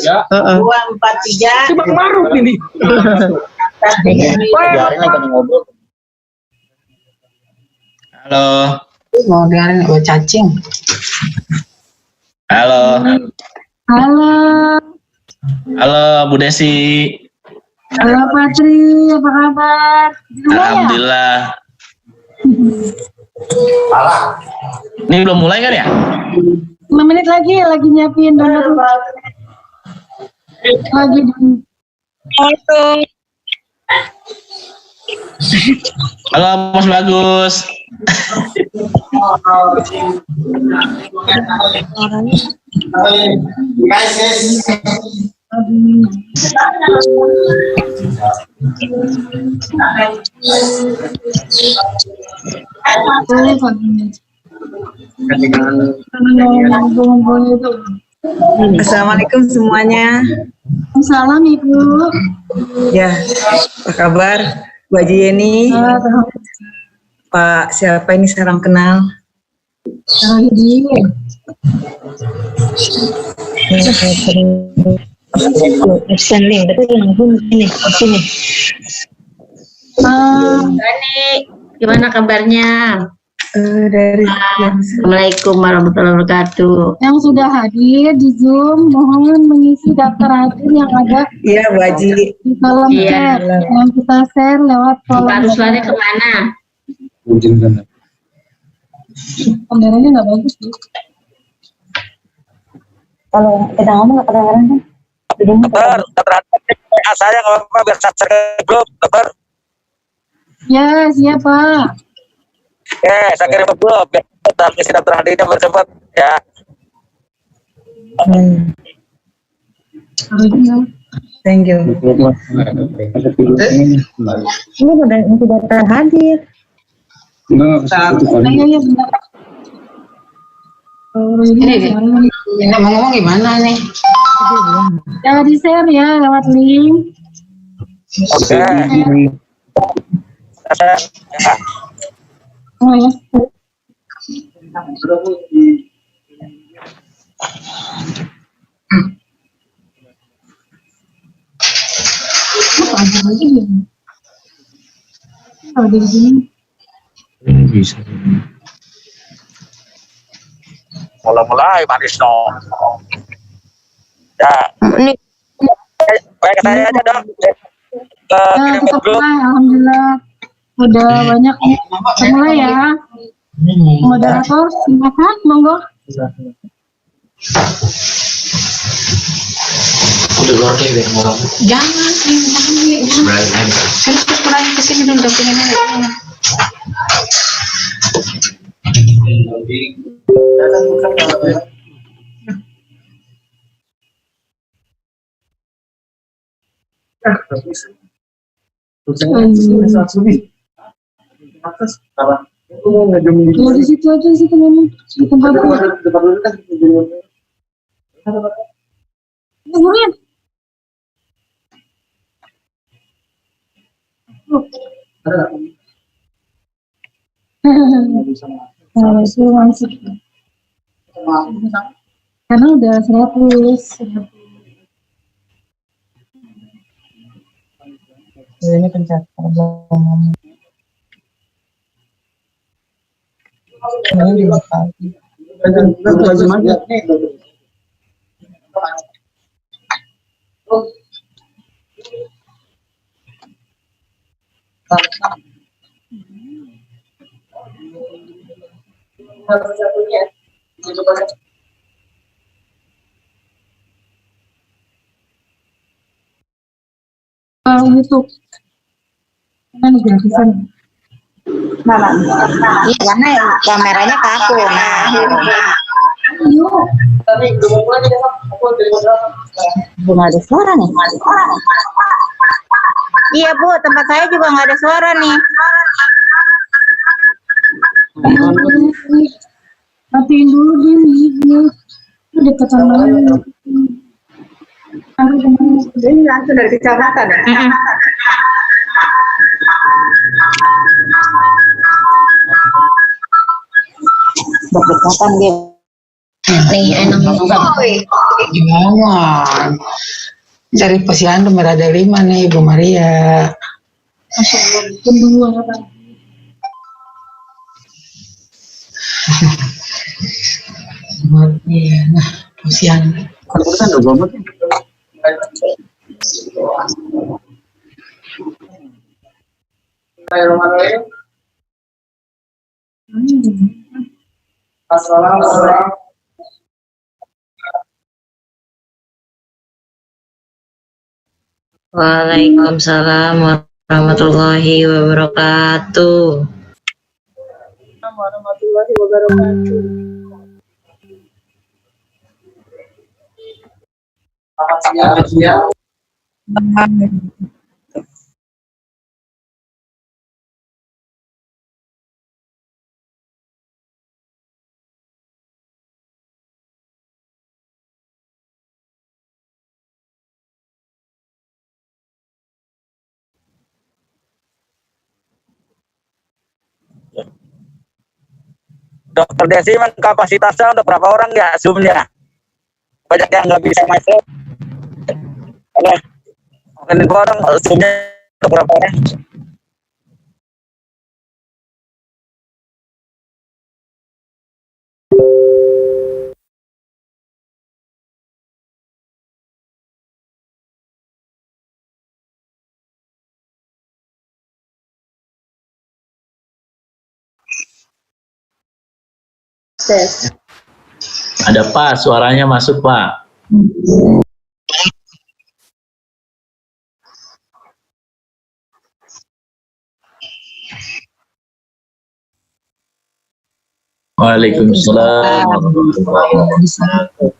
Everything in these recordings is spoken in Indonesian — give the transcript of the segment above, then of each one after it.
243. Si Bang Maruf ini. Halo. Mau dengerin gue cacing. Halo. Halo. Halo Bu Desi. Halo Patri, apa kabar? Alhamdulillah. Ini belum mulai kan ya? 5 menit lagi nyiapin donat. Lagi Halo Mas Bagus. Assalamualaikum semuanya. Salam Ibu. Ya, apa kabar? Bu Haji Yeni. Pak siapa ini sekarang kenal? Link, tapi langsung sini. Dani, gimana kabarnya? Dari Assalamualaikum warahmatullahi wabarakatuh. Yang sudah hadir di Zoom, mohon mengisi daftar hadir yang ada Iya, Bu Haji. di kolom chat yang kita share lewat kolom. Harus lari kemana? Kameranya nggak bagus sih. Kalau kita ngomong nggak kedengeran kan? Dokter, saya nggak apa-apa biar saya ke grup, dokter. Ya, siapa? Saya kirim ke grup biar kita isi daftar hadirnya bercepat ya. Thank you. Ini udah tidak terhadir. Iya, benar. Ini mau ngomong gimana nih? Ya di share ya lewat link. Oke. Saya ya. Oh ya. Apa lagi nih? Kalau di sini. Bisa. Mulai manis no. Ya. Ini Baik saya aja dong. Kirim ke grup. Alhamdulillah udah banyak mulai ya. Moderator silakan monggo. Udah keluar deh biar ngomong. Jangan, kan kesini dulu dokumennya. Ya di situ aja sih teman-teman. Di tempat Buruan. Nah, itu masuk. Karena udah 100. Ini pencet. Ini dibuka. YouTube. Mana gratisan? mana? Iya, karena kameranya ke aku. Nah, Yuk. belum ada suara nih. Iya Bu, tempat saya juga nggak ada suara nih. Matiin dulu dia. Deketan banget. Ini langsung dari kecamatan ya? Berdekatan dia. Nih, enak banget. Gimana? Cari posyandu ada 5 nih, Bu Maria. Masya Allah, tunggu apa? Iya, nah, posyandu. Waalaikumsalam warahmatullahi wabarakatuh. Warahmatullahi wabarakatuh. Dokter Desi, kapasitasnya untuk berapa orang ya Zoom-nya? Banyak yang nggak bisa masuk. Oke. Mungkin orang Zoom-nya untuk berapa orang? Ada Pak, suaranya masuk Pak. Waalaikumsalam warahmatullahi wabarakatuh.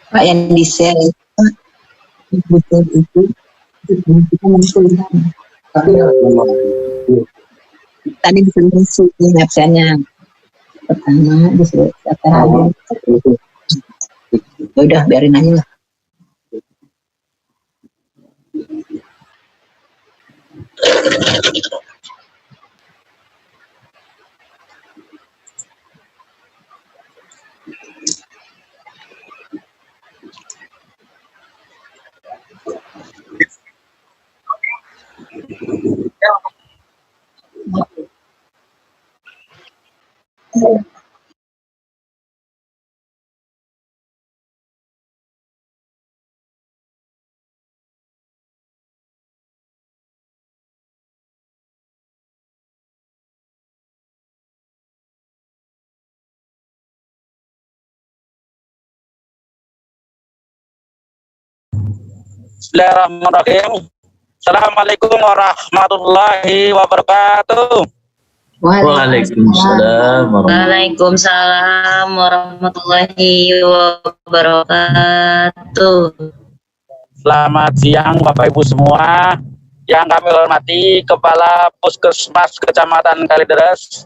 Pak yang di share itu kita mengusulkan tadi disuruh websitenya pertama disuruh daftar hadir. Ya udah biarin aja lah. Bismillahirrahmanirrahim. Assalamualaikum warahmatullahi wabarakatuh. Waalaikumsalam Waalaikumsalam warahmatullahi wabarakatuh. Selamat siang Bapak Ibu semua. Yang kami hormati Kepala Puskesmas Kecamatan Kalideres,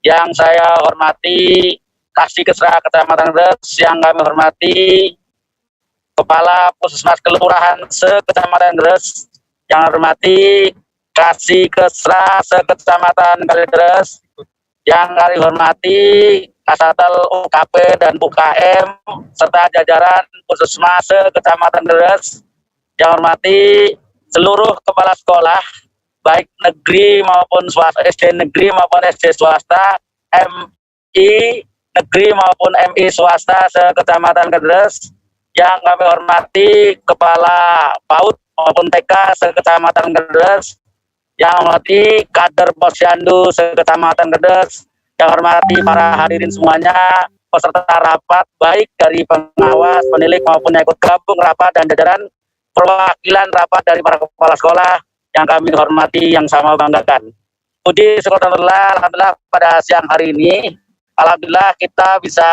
yang saya hormati Kasih Kesra Kecamatan Kalideres, yang kami hormati Kepala Puskesmas Kelurahan se-Kecamatan Deres, yang hormati Kasih Kesra se-Kecamatan Kalideres, yang kami hormati Kasatpol UKP dan UKM serta jajaran Puskesmas se-Kecamatan Deres, yang hormati seluruh kepala sekolah baik negeri maupun swasta, SD negeri maupun SD swasta, MI negeri maupun MI swasta se-Kecamatan Kalideres, yang kami hormati kepala PAUD maupun TK se-Kecamatan Kalideres, yang hormati kader Posyandu se-Kecamatan Kalideres, yang hormati para hadirin semuanya, peserta rapat baik dari pengawas, penilik maupun yang ikut gabung rapat dan jajaran perwakilan rapat dari para kepala sekolah yang kami hormati, yang sama banggakan. Puji syukur alhamdulillah pada siang hari ini, alhamdulillah kita bisa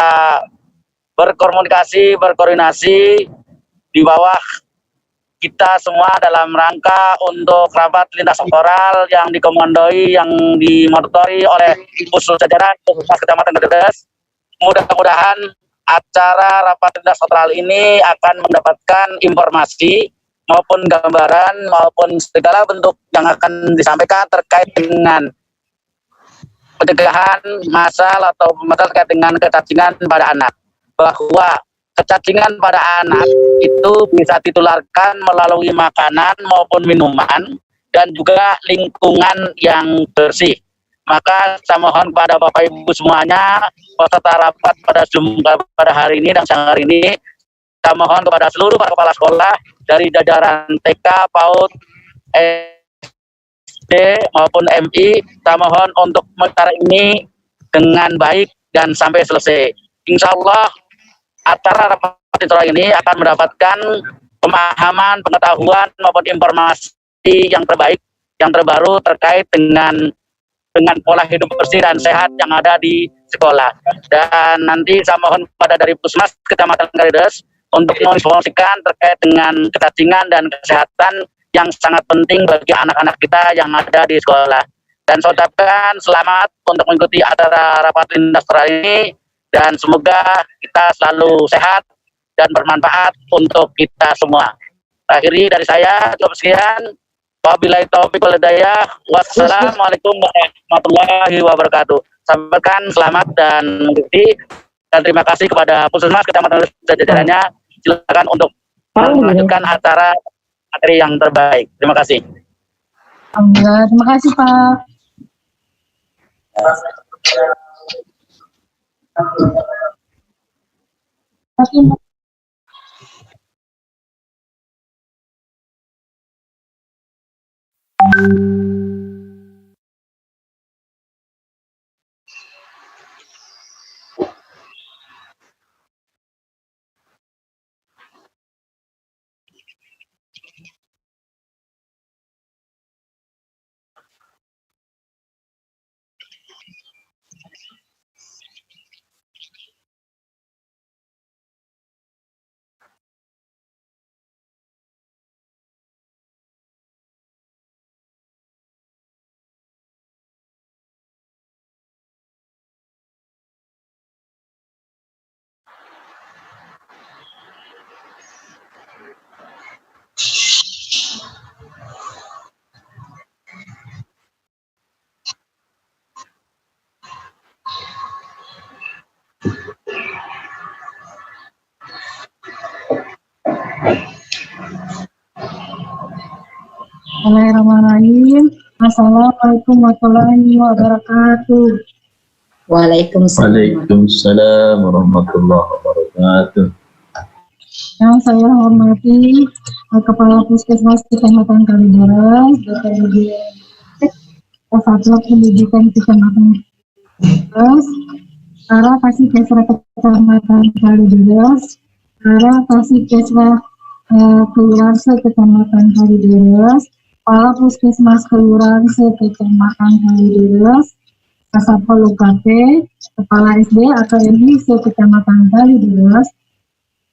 berkomunikasi, berkoordinasi di bawah kita semua dalam rangka untuk rapat lintas sektoral yang dikomandoi, yang dimotori oleh usul jajaran Puskesmas Kecamatan Kalideres. Mudah-mudahan acara rapat lintas sektoral ini akan mendapatkan informasi maupun gambaran maupun segala bentuk yang akan disampaikan terkait dengan pencegahan masalah atau masalah terkait dengan kecacingan pada anak, bahwa kecacingan pada anak itu bisa ditularkan melalui makanan maupun minuman dan juga lingkungan yang bersih. Maka saya mohon kepada Bapak Ibu semuanya peserta rapat pada hari ini dan siang hari ini, saya mohon kepada seluruh para kepala sekolah dari jajaran TK, PAUD, SD maupun MI, saya mohon untuk acara ini dengan baik dan sampai selesai. Insya Allah acara rapat ini akan mendapatkan pemahaman, pengetahuan maupun informasi yang terbaik, yang terbaru terkait dengan pola hidup bersih dan sehat yang ada di sekolah. Dan nanti saya mohon pada dari Puskesmas Kecamatan Kalideres untuk menginformasikan terkait dengan kecacingan dan kesehatan yang sangat penting bagi anak-anak kita yang ada di sekolah. Dan saya ucapkan selamat untuk mengikuti acara rapat lintas sektoral ini, dan semoga kita selalu sehat dan bermanfaat untuk kita semua. Akhiri dari saya, cukup sekian. Wabillahi taufiq wal hidayah. Wassalamualaikum warahmatullahi wabarakatuh. Sampaikan selamat dan mengikuti, dan terima kasih kepada Puskesmas Kecamatan dan jajarannya. Silakan untuk melanjutkan acara materi yang terbaik. Terima kasih. Alhamdulillah, terima kasih Pak. Bismillahirrahmanirrahim. Assalamualaikum warahmatullahi wabarakatuh. Waalaikumsalam warahmatullahi wabarakatuh. Yang saya hormati Kepala Puskesmas Kecamatan Kalideres, Dr. Kasatpol Pendidikan Kecamatan Kalideres, para Kasih-Kesra Kecamatan Kalideres, para Kasih-Kesra Kelurahan Kecamatan Kalideres, Kepala Puskesmas Kelurahan Kecamatan Kalideres, Kasatpol UKP, Kepala SD atau MI Kecamatan Kalideres,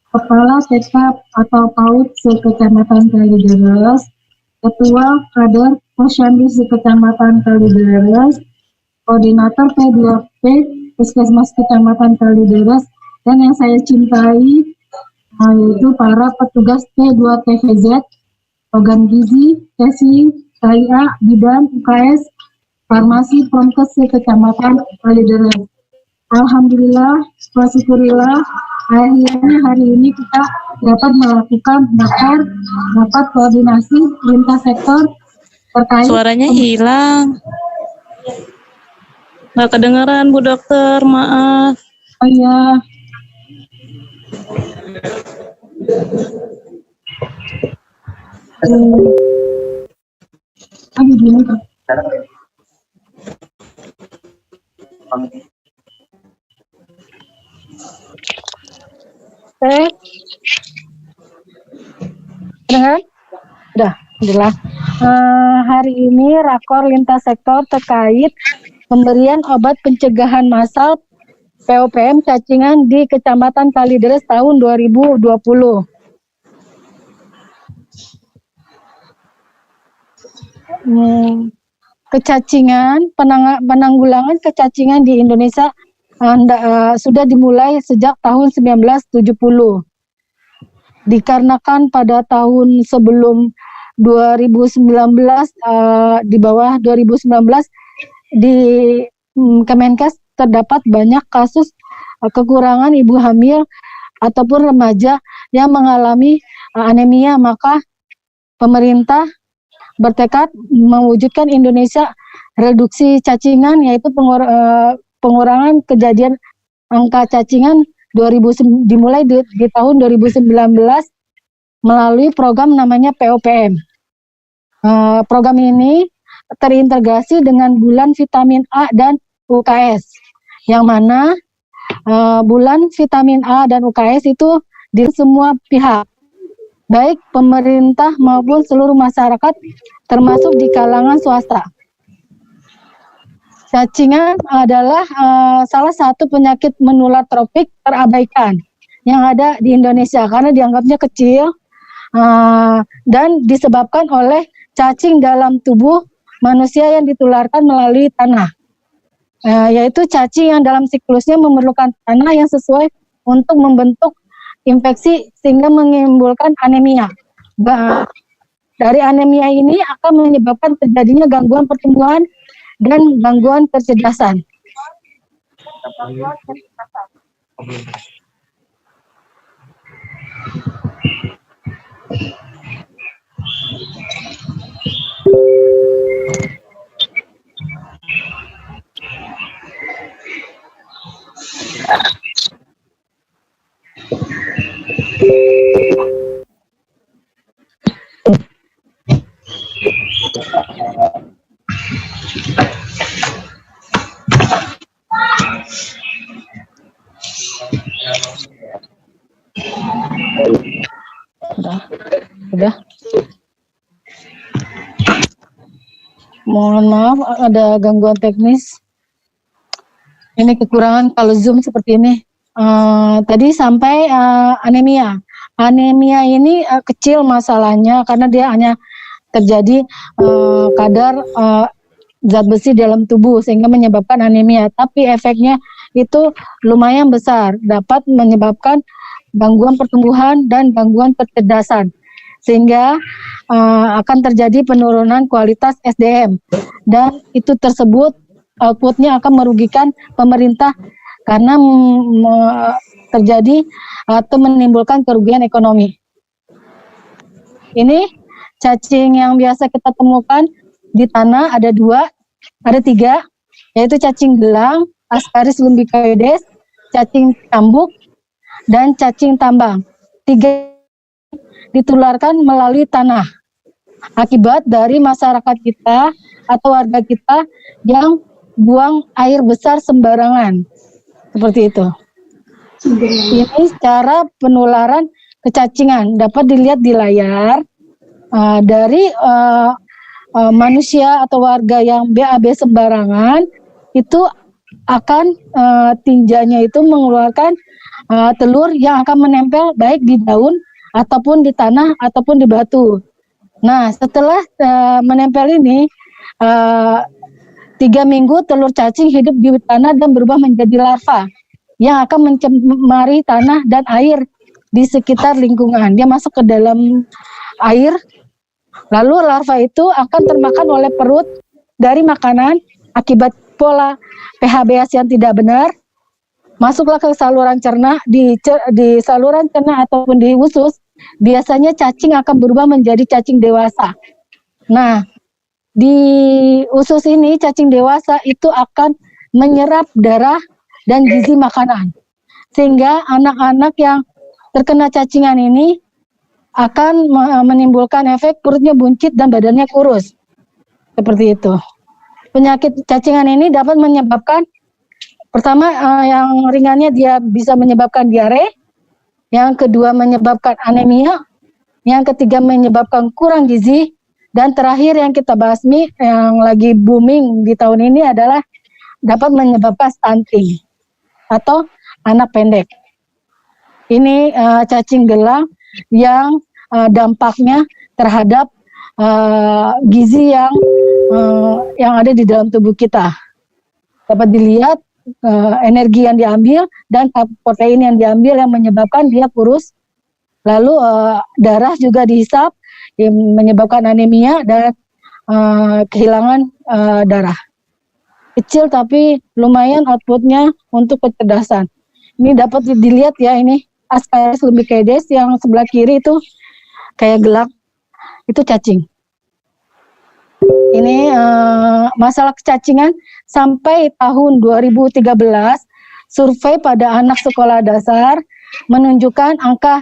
Kepala TK atau PAUD Kecamatan Kalideres, Ketua Kader Posyandu Kecamatan Kalideres, Koordinator P2P Puskesmas Kecamatan Kalideres, dan yang saya cintai yaitu para petugas P2 TVZ, program gizi, TESI, KIA, Bidan, UKS, Farmasi, Promkes Kecamatan Kalideres. Alhamdulillah, wasyukurillah, akhirnya hari ini kita dapat melakukan rapat koordinasi lintas sektor terkait. Suaranya hilang. Nggak kedengeran, Bu Dokter, maaf. Oh iya. Gini. Dengar? Udah, alhamdulillah. Hari ini rakor lintas sektor terkait pemberian obat pencegahan massal POPM cacingan di Kecamatan Kalideres tahun 2020. Kecacingan, penanggulangan kecacingan di Indonesia sudah dimulai sejak tahun 1970. Dikarenakan pada tahun sebelum 2019, di bawah 2019, di Kemenkes terdapat banyak kasus kekurangan ibu hamil ataupun remaja yang mengalami anemia, maka pemerintah bertekad mewujudkan Indonesia reduksi cacingan, yaitu pengurangan kejadian angka cacingan dimulai di tahun 2019 melalui program namanya POPM. Program ini terintegrasi dengan bulan vitamin A dan UKS, yang mana bulan vitamin A dan UKS itu di semua pihak, baik pemerintah maupun seluruh masyarakat, termasuk di kalangan swasta. Cacingan adalah salah satu penyakit menular tropik terabaikan yang ada di Indonesia karena dianggapnya kecil dan disebabkan oleh cacing dalam tubuh manusia yang ditularkan melalui tanah. Yaitu cacing yang dalam siklusnya memerlukan tanah yang sesuai untuk membentuk infeksi sehingga menimbulkan anemia. Dari anemia ini akan menyebabkan terjadinya gangguan pertumbuhan dan gangguan kecerdasan. Udah. Mohon maaf ada gangguan teknis. Ini kekurangan kalau Zoom seperti ini. Tadi sampai anemia. Anemia ini kecil masalahnya karena dia hanya terjadi kadar zat besi dalam tubuh sehingga menyebabkan anemia. Tapi efeknya itu lumayan besar, dapat menyebabkan gangguan pertumbuhan dan gangguan kecerdasan, sehingga akan terjadi penurunan kualitas SDM, dan itu tersebut outputnya akan merugikan pemerintah karena terjadi atau menimbulkan kerugian ekonomi. Ini cacing yang biasa kita temukan di tanah ada tiga, yaitu cacing belang, Ascaris lumbicoides, cacing cambuk, dan cacing tambang. 3 ditularkan melalui tanah akibat dari masyarakat kita atau warga kita yang buang air besar sembarangan, seperti itu. Ini cara penularan kecacingan dapat dilihat di layar dari manusia atau warga yang BAB sembarangan itu akan tinjanya itu mengeluarkan telur yang akan menempel baik di daun ataupun di tanah ataupun di batu. Nah, setelah menempel ini 3 minggu telur cacing hidup di tanah dan berubah menjadi larva yang akan mencemari tanah dan air di sekitar lingkungan. Dia masuk ke dalam air, lalu larva itu akan termakan oleh perut dari makanan akibat pola PHBS yang tidak benar. Masuklah ke saluran cerna, di saluran cerna ataupun di usus, biasanya cacing akan berubah menjadi cacing dewasa. Nah, di usus ini cacing dewasa itu akan menyerap darah dan gizi makanan. Sehingga anak-anak yang terkena cacingan ini akan menimbulkan efek perutnya buncit dan badannya kurus. Seperti itu. Penyakit cacingan ini dapat menyebabkan, pertama yang ringannya dia bisa menyebabkan diare, yang kedua menyebabkan anemia, yang ketiga menyebabkan kurang gizi, dan terakhir yang kita bahas yang lagi booming di tahun ini adalah dapat menyebabkan stunting atau anak pendek. Ini cacing gelang yang dampaknya terhadap gizi yang ada di dalam tubuh kita. Dapat dilihat energi yang diambil dan protein yang diambil yang menyebabkan dia kurus. Lalu darah juga dihisap yang menyebabkan anemia dan kehilangan darah. Kecil tapi lumayan outputnya untuk kecerdasan. Ini dapat dilihat ya, ini Ascaris lumbicoides yang sebelah kiri itu kayak gelang, itu cacing. Ini masalah kecacingan sampai tahun 2013, survei pada anak sekolah dasar menunjukkan angka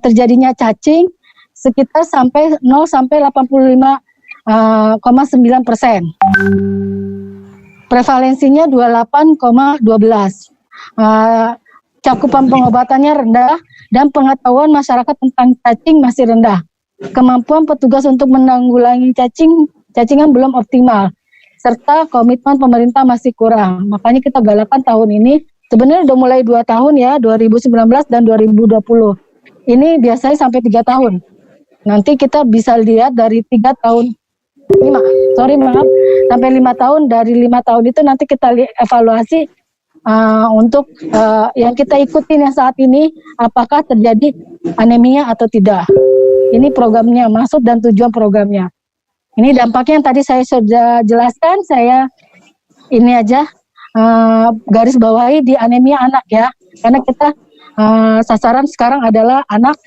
terjadinya cacing sekitar 0 sampai 85,9%. Prevalensinya 28,12. Cakupan pengobatannya rendah dan pengetahuan masyarakat tentang cacing masih rendah. Kemampuan petugas untuk menanggulangi cacingan belum optimal, serta komitmen pemerintah masih kurang. Makanya kita galakan tahun ini, sebenarnya udah mulai 2 tahun ya, 2019 dan 2020. Ini biasanya sampai 3 tahun. Nanti kita bisa lihat dari 3 tahun, sampai 5 tahun. Dari 5 tahun itu nanti kita evaluasi untuk yang kita ikutin yang saat ini, apakah terjadi anemia atau tidak. Ini programnya, maksud dan tujuan programnya. Ini dampaknya yang tadi saya sudah jelaskan, saya ini aja garis bawahi di anemia anak ya. Karena kita sasaran sekarang adalah anak,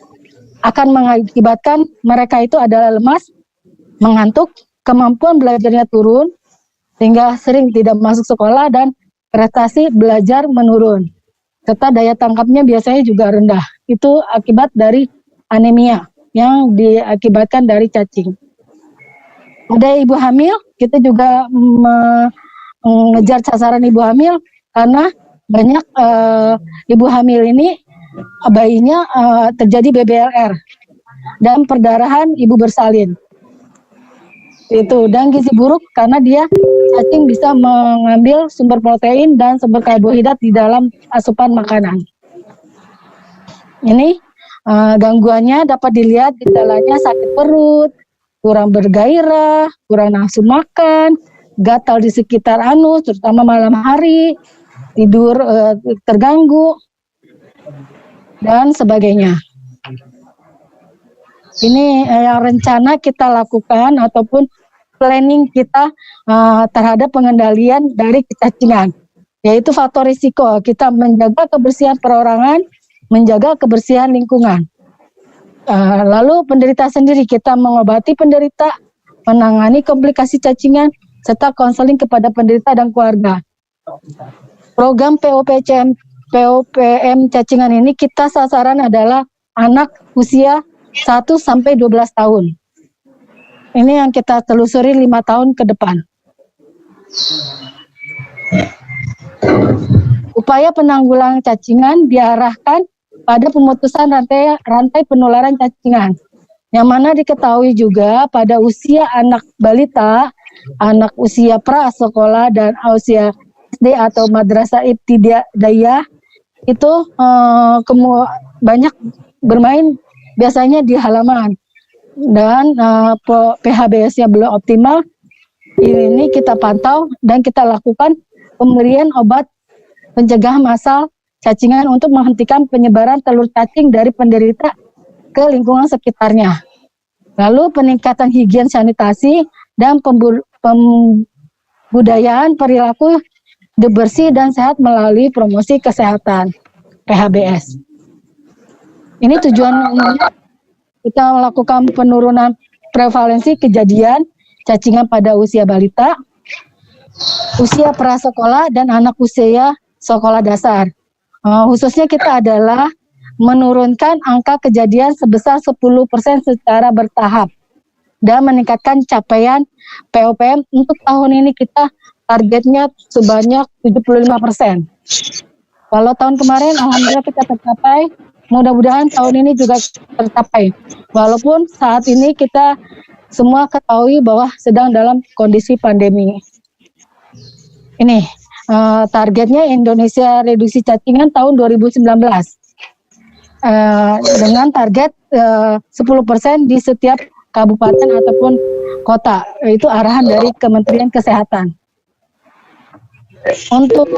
akan mengakibatkan mereka itu adalah lemas, mengantuk, kemampuan belajarnya turun, sehingga sering tidak masuk sekolah dan prestasi belajar menurun. Serta daya tangkapnya biasanya juga rendah. Itu akibat dari anemia yang diakibatkan dari cacing. Ada ibu hamil, kita juga mengejar sasaran ibu hamil karena banyak ibu hamil ini bayinya terjadi BBLR dan perdarahan ibu bersalin. Itu, dan gizi buruk karena dia cacing bisa mengambil sumber protein dan sumber karbohidrat di dalam asupan makanan. Ini gangguannya dapat dilihat gejalanya sakit perut, kurang bergairah, kurang nafsu makan, gatal di sekitar anus, terutama malam hari, tidur terganggu, dan sebagainya. Ini yang rencana kita lakukan ataupun planning kita terhadap pengendalian dari kecacingan, yaitu faktor risiko. Kita menjaga kebersihan perorangan, menjaga kebersihan lingkungan. Lalu penderita sendiri, kita mengobati penderita, menangani komplikasi cacingan, serta konseling kepada penderita dan keluarga. Program POPM cacingan ini kita sasaran adalah anak usia 1-12 tahun. Ini yang kita telusuri 5 tahun ke depan. Upaya penanggulangan cacingan diarahkan pada pemutusan rantai penularan cacingan, yang mana diketahui juga pada usia anak balita, anak usia prasekolah dan usia SD atau madrasah ibtidaiyah itu banyak bermain biasanya di halaman, dan PHBS-nya belum optimal. Ini kita pantau dan kita lakukan pemberian obat pencegah massal cacingan untuk menghentikan penyebaran telur cacing dari penderita ke lingkungan sekitarnya. Lalu peningkatan higien sanitasi dan pembudayaan perilaku bersih dan sehat melalui promosi kesehatan PHBS. Ini tujuan umumnya kita melakukan penurunan prevalensi kejadian cacingan pada usia balita, usia prasekolah, dan anak usia sekolah dasar. Khususnya kita adalah menurunkan angka kejadian sebesar 10% secara bertahap dan meningkatkan capaian POPM untuk tahun ini kita targetnya sebanyak 75%. Kalau tahun kemarin alhamdulillah kita tercapai, mudah-mudahan tahun ini juga tercapai. Walaupun saat ini kita semua ketahui bahwa sedang dalam kondisi pandemi. Ini targetnya Indonesia reduksi cacingan tahun 2019. Dengan target 10% di setiap kabupaten ataupun kota. Itu arahan dari Kementerian Kesehatan. Untuk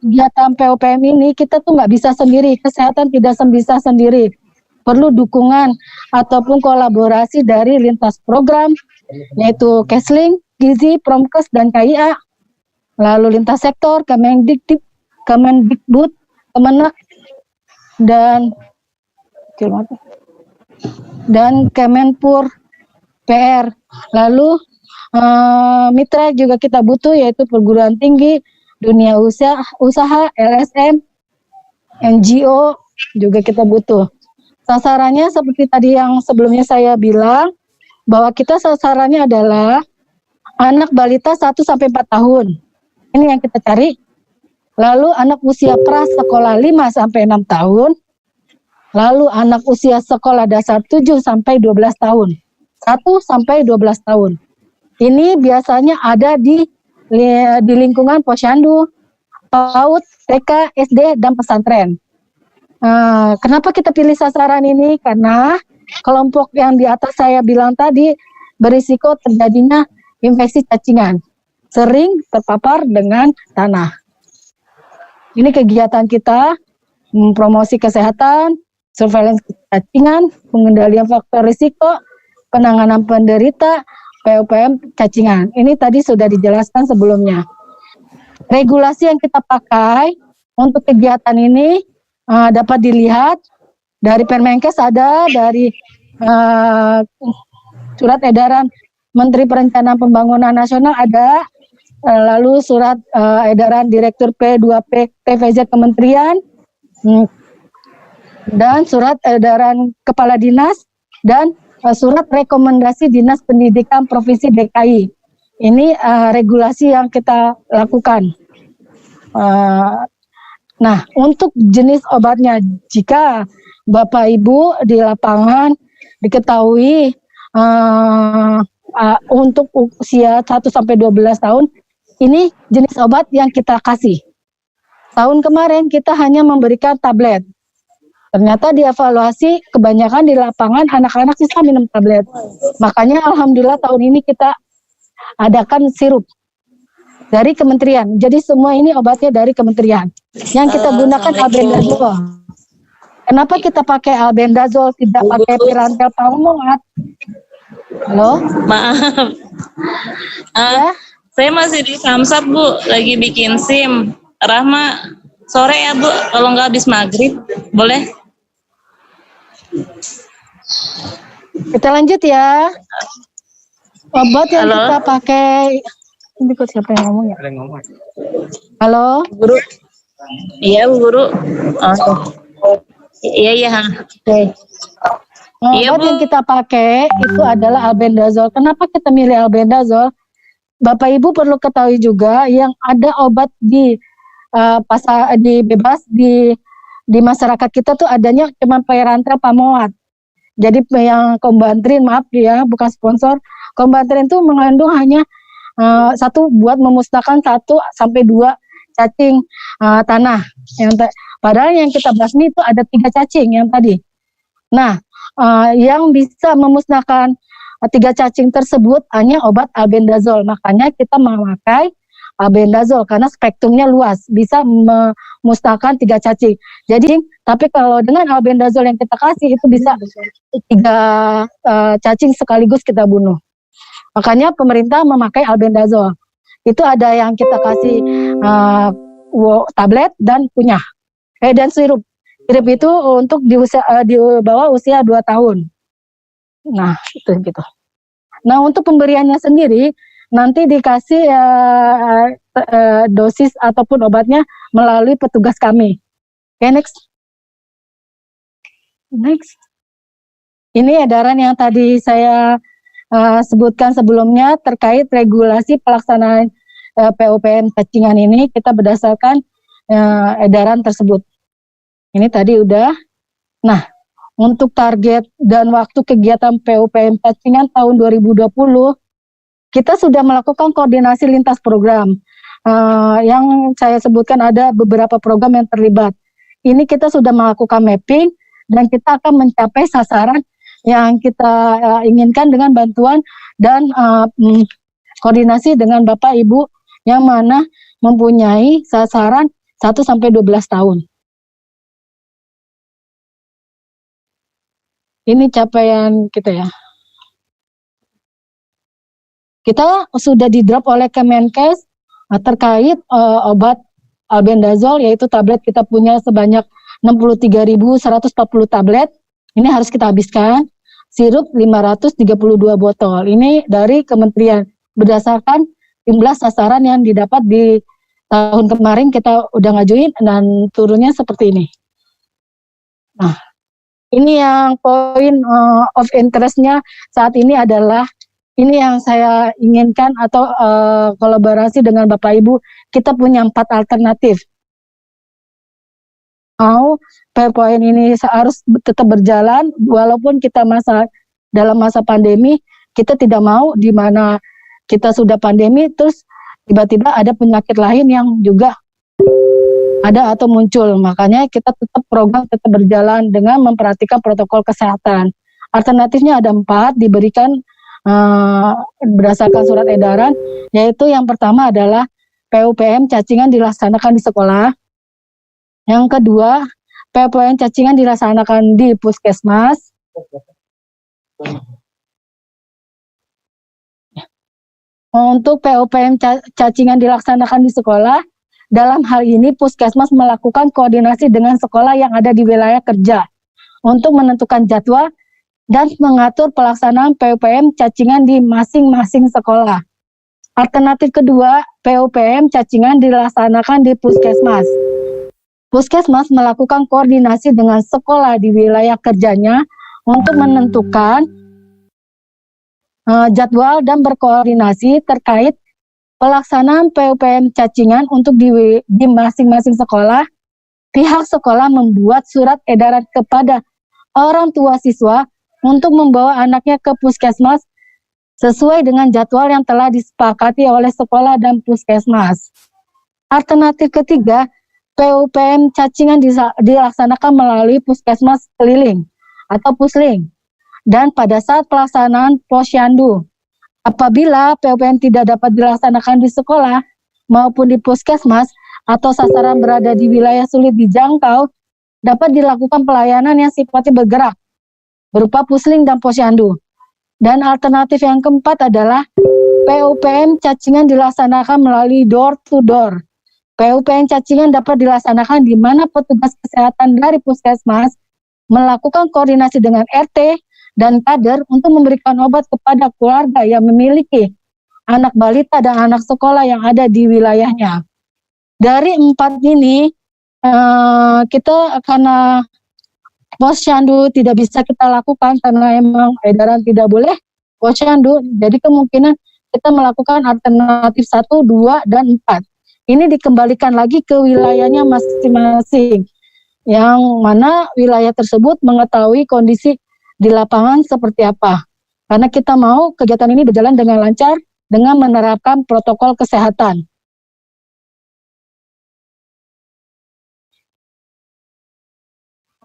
kegiatan POPM ini kita tuh nggak bisa sendiri, kesehatan tidak bisa sendiri. Perlu dukungan ataupun kolaborasi dari lintas program, yaitu Kesling, Gizi, Promkes, dan KIA. Lalu lintas sektor, Kemendikbud, Kemenak, dan Kemenpur PR. Lalu mitra juga kita butuh, yaitu perguruan tinggi, dunia usaha, LSM, NGO juga kita butuh. Sasarannya seperti tadi yang sebelumnya saya bilang, bahwa kita sasarannya adalah anak balita 1-4 tahun. Ini yang kita cari. Lalu anak usia prasekolah 5-6 tahun. Lalu anak usia sekolah dasar 7-12 tahun. 1-12 tahun. Ini biasanya ada di lingkungan posyandu, PAUD, TK, SD, dan pesantren. Kenapa kita pilih sasaran ini? Karena kelompok yang di atas saya bilang tadi berisiko terjadinya infeksi cacingan, sering terpapar dengan tanah. Ini kegiatan kita, promosi kesehatan, surveillance cacingan, pengendalian faktor risiko, penanganan penderita, POPM cacingan. Ini tadi sudah dijelaskan sebelumnya. Regulasi yang kita pakai untuk kegiatan ini dapat dilihat dari Permenkes ada, dari surat edaran Menteri Perencanaan Pembangunan Nasional ada, lalu surat edaran Direktur P2P TVZ Kementerian, dan surat edaran Kepala Dinas, dan surat rekomendasi Dinas Pendidikan Provinsi DKI. Ini regulasi yang kita lakukan. Nah, untuk jenis obatnya, jika Bapak Ibu di lapangan diketahui untuk usia 1-12 tahun, ini jenis obat yang kita kasih. Tahun kemarin kita hanya memberikan tablet. Ternyata dievaluasi kebanyakan di lapangan anak-anak sisa minum tablet. Makanya alhamdulillah tahun ini kita adakan sirup dari kementerian. Jadi semua ini obatnya dari kementerian. Yang kita gunakan albendazole. Kenapa kita pakai albendazole, tidak pakai pirantel pamuat? Halo? Maaf. Ya? Saya masih di Samsat, Bu. Lagi bikin SIM. Rahma, sore ya, Bu. Kalau nggak habis maghrib, boleh? Kita lanjut ya. Obat yang kita pakai. Ini kok siapa yang ngomong ya? Halo? Guru. Iya, Bu Guru. Iya. Oke. Iya, Obat Bu. yang kita pakai itu adalah albendazole. Kenapa kita milih albendazole? Bapak Ibu perlu ketahui juga yang ada obat di pasar di bebas di masyarakat kita tuh adanya cuma pirantel pamuat. Jadi yang Kombantrin, maaf ya, bukan sponsor. Kombantrin itu mengandung hanya satu buat memusnahkan 1-2 cacing tanah. Padahal yang kita basmi itu ada 3 cacing yang tadi. Nah, yang bisa memusnahkan 3 cacing tersebut hanya obat albendazole. Makanya kita memakai albendazol karena spektrumnya luas, bisa memusnahkan 3 cacing. Jadi, tapi kalau dengan albendazol yang kita kasih itu bisa 3 cacing sekaligus kita bunuh. Makanya pemerintah memakai albendazol. Itu ada yang kita kasih tablet dan kunyah. Dan sirup. Sirup itu untuk di bawah usia 2 tahun. Nah, itu gitu. Nah, untuk pemberiannya sendiri nanti dikasih dosis ataupun obatnya melalui petugas kami. Oke, next. Ini edaran yang tadi saya sebutkan sebelumnya terkait regulasi pelaksanaan POPM cacingan ini, kita berdasarkan edaran tersebut. Ini tadi udah. Nah, untuk target dan waktu kegiatan POPM cacingan tahun 2020, kita sudah melakukan koordinasi lintas program. Yang saya sebutkan ada beberapa program yang terlibat. Ini kita sudah melakukan mapping dan kita akan mencapai sasaran yang kita inginkan dengan bantuan dan koordinasi dengan Bapak Ibu yang mana mempunyai sasaran 1-12 tahun. Ini capaian kita ya. Kita sudah di-drop oleh Kemenkes terkait obat albendazol, yaitu tablet kita punya sebanyak 63.140 tablet. Ini harus kita habiskan. Sirup 532 botol. Ini dari kementerian berdasarkan jumlah sasaran yang didapat di tahun kemarin kita udah ngajuin dan turunnya seperti ini. Nah, ini yang poin of interest-nya saat ini adalah ini yang saya inginkan atau kolaborasi dengan Bapak Ibu, kita punya 4 alternatif. Mau POPM ini harus tetap berjalan walaupun kita dalam masa pandemi, kita tidak mau di mana kita sudah pandemi terus tiba-tiba ada penyakit lain yang juga ada atau muncul. Makanya kita program tetap berjalan dengan memperhatikan protokol kesehatan. Alternatifnya ada 4 diberikan berdasarkan surat edaran, yaitu yang pertama adalah POPM cacingan dilaksanakan di sekolah. Yang kedua, POPM cacingan dilaksanakan di puskesmas. Untuk POPM cacingan dilaksanakan di sekolah, dalam hal ini puskesmas melakukan koordinasi dengan sekolah yang ada di wilayah kerja untuk menentukan jadwal dan mengatur pelaksanaan POPM cacingan di masing-masing sekolah. Alternatif kedua, POPM cacingan dilaksanakan di puskesmas. Puskesmas melakukan koordinasi dengan sekolah di wilayah kerjanya untuk menentukan jadwal dan berkoordinasi terkait pelaksanaan POPM cacingan untuk di masing-masing sekolah. Pihak sekolah membuat surat edaran kepada orang tua siswa untuk membawa anaknya ke puskesmas sesuai dengan jadwal yang telah disepakati oleh sekolah dan puskesmas. Alternatif ketiga, POPM cacingan dilaksanakan melalui puskesmas keliling atau pusling. Dan pada saat pelaksanaan posyandu, apabila POPM tidak dapat dilaksanakan di sekolah maupun di puskesmas atau sasaran berada di wilayah sulit dijangkau, dapat dilakukan pelayanan yang sifatnya bergerak, berupa pusling dan posyandu. Dan alternatif yang keempat adalah POPM cacingan dilaksanakan melalui door to door. POPM cacingan dapat dilaksanakan di mana petugas kesehatan dari puskesmas melakukan koordinasi dengan RT dan kader untuk memberikan obat kepada keluarga yang memiliki anak balita dan anak sekolah yang ada di wilayahnya. Dari 4 ini, kita karena posyandu tidak bisa kita lakukan karena emang edaran tidak boleh posyandu, jadi kemungkinan kita melakukan alternatif 1, 2, dan 4. Ini dikembalikan lagi ke wilayahnya masing-masing, yang mana wilayah tersebut mengetahui kondisi di lapangan seperti apa. Karena kita mau kegiatan ini berjalan dengan lancar dengan menerapkan protokol kesehatan.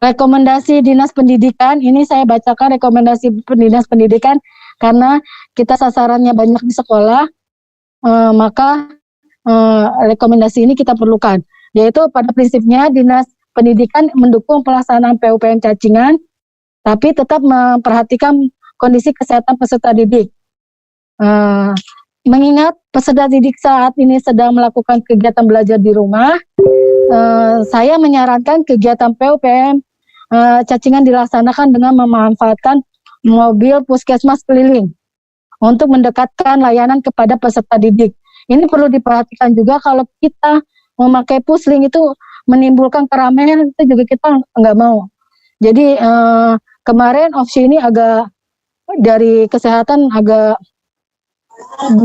Rekomendasi Dinas Pendidikan, ini saya bacakan rekomendasi Dinas Pendidikan karena kita sasarannya banyak di sekolah, maka rekomendasi ini kita perlukan, yaitu pada prinsipnya Dinas Pendidikan mendukung pelaksanaan PUPM cacingan, tapi tetap memperhatikan kondisi kesehatan peserta didik. Mengingat peserta didik saat ini sedang melakukan kegiatan belajar di rumah, saya menyarankan kegiatan PUPM cacingan dilaksanakan dengan memanfaatkan mobil puskesmas keliling untuk mendekatkan layanan kepada peserta didik. Ini perlu diperhatikan juga kalau kita memakai pusling itu menimbulkan keramaian, itu juga kita nggak mau. Jadi kemarin opsi ini agak dari kesehatan agak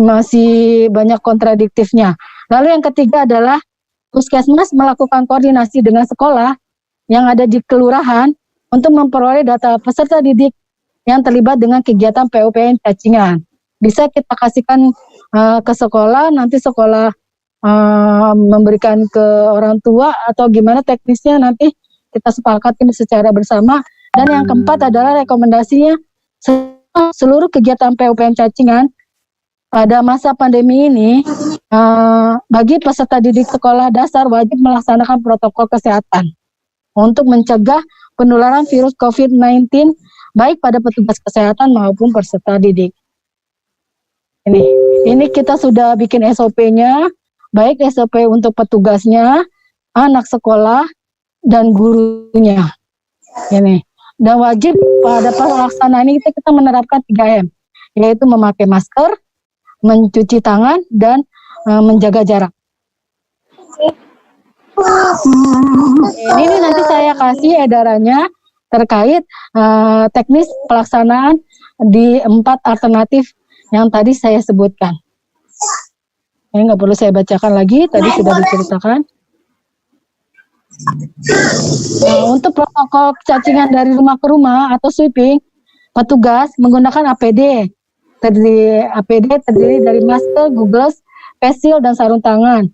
masih banyak kontradiktifnya. Lalu yang ketiga adalah puskesmas melakukan koordinasi dengan sekolah yang ada di kelurahan untuk memperoleh data peserta didik yang terlibat dengan kegiatan PUPM cacingan. Bisa kita kasihkan ke sekolah, nanti sekolah memberikan ke orang tua atau gimana teknisnya nanti kita sepakatin secara bersama. Dan yang keempat adalah rekomendasinya seluruh kegiatan PUPM cacingan pada masa pandemi ini bagi peserta didik sekolah dasar wajib melaksanakan protokol kesehatan untuk mencegah penularan virus COVID-19 baik pada petugas kesehatan maupun peserta didik. Ini kita sudah bikin SOP-nya, baik SOP untuk petugasnya, anak sekolah, dan gurunya. Ini. Dan wajib pada pelaksanaan ini kita menerapkan 3M, yaitu memakai masker, mencuci tangan, dan menjaga jarak. Ini nanti saya kasih edarannya terkait teknis pelaksanaan di 4 alternatif yang tadi saya sebutkan. Ini nggak perlu saya bacakan lagi, tadi sudah diceritakan. Untuk protokol cacingan dari rumah ke rumah atau sweeping, petugas menggunakan APD. Terdiri dari masker, Google, face shield, dan sarung tangan.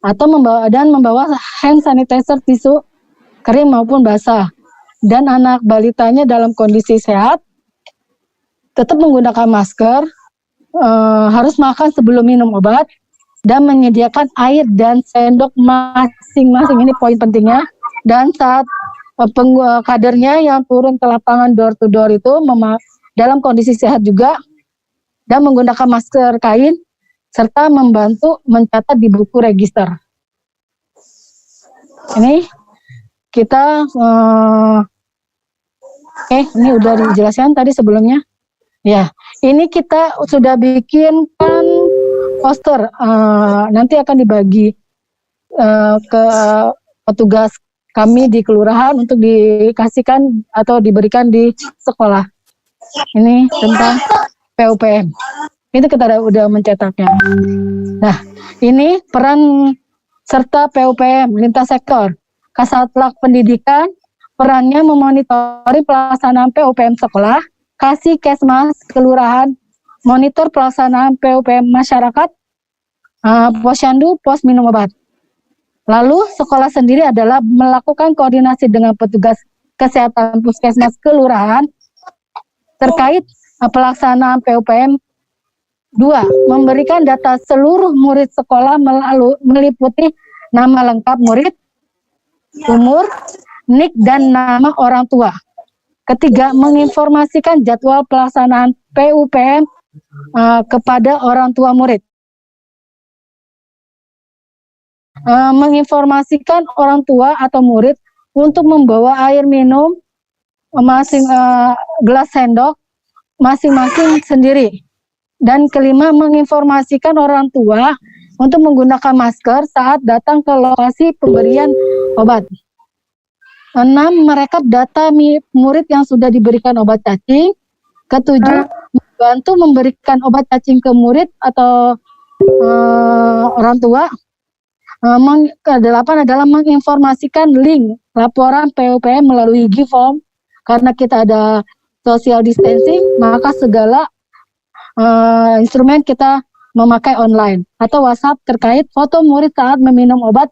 Atau membawa hand sanitizer, tisu kering maupun basah. Dan anak balitanya dalam kondisi sehat, tetap menggunakan masker, harus makan sebelum minum obat, dan menyediakan air dan sendok masing-masing. Ini poin pentingnya. Dan saat kadernya yang turun ke lapangan door to door itu dalam kondisi sehat juga, dan menggunakan masker kain, serta membantu mencatat di buku register. Ini kita, ini udah dijelaskan tadi sebelumnya. Ya, ini kita sudah bikinkan poster, nanti akan dibagi ke petugas kami di kelurahan untuk dikasihkan atau diberikan di sekolah. Ini tentang PUPM. Itu kita udah mencetaknya. Nah, ini peran serta PUPM lintas sektor. Kasatlantas Pendidikan perannya memonitori pelaksanaan PUPM sekolah, kasih Kesmas kelurahan, monitor pelaksanaan PUPM masyarakat, posyandu, pos minum obat. Lalu sekolah sendiri adalah melakukan koordinasi dengan petugas kesehatan puskesmas kelurahan terkait pelaksanaan PUPM. 2. Memberikan data seluruh murid sekolah meliputi nama lengkap murid, umur, NIK, dan nama orang tua. 3. Menginformasikan jadwal pelaksanaan PUPM kepada orang tua murid. Menginformasikan orang tua atau murid untuk membawa air minum gelas sendok masing-masing sendiri. Dan 5, menginformasikan orang tua untuk menggunakan masker saat datang ke lokasi pemberian obat. 6. Merekap data murid yang sudah diberikan obat cacing. 7. Membantu memberikan obat cacing ke murid atau orang tua. 8 adalah menginformasikan link laporan PUPM melalui G-Form. Karena kita ada social distancing, maka segala instrumen kita memakai online atau WhatsApp terkait foto murid saat meminum obat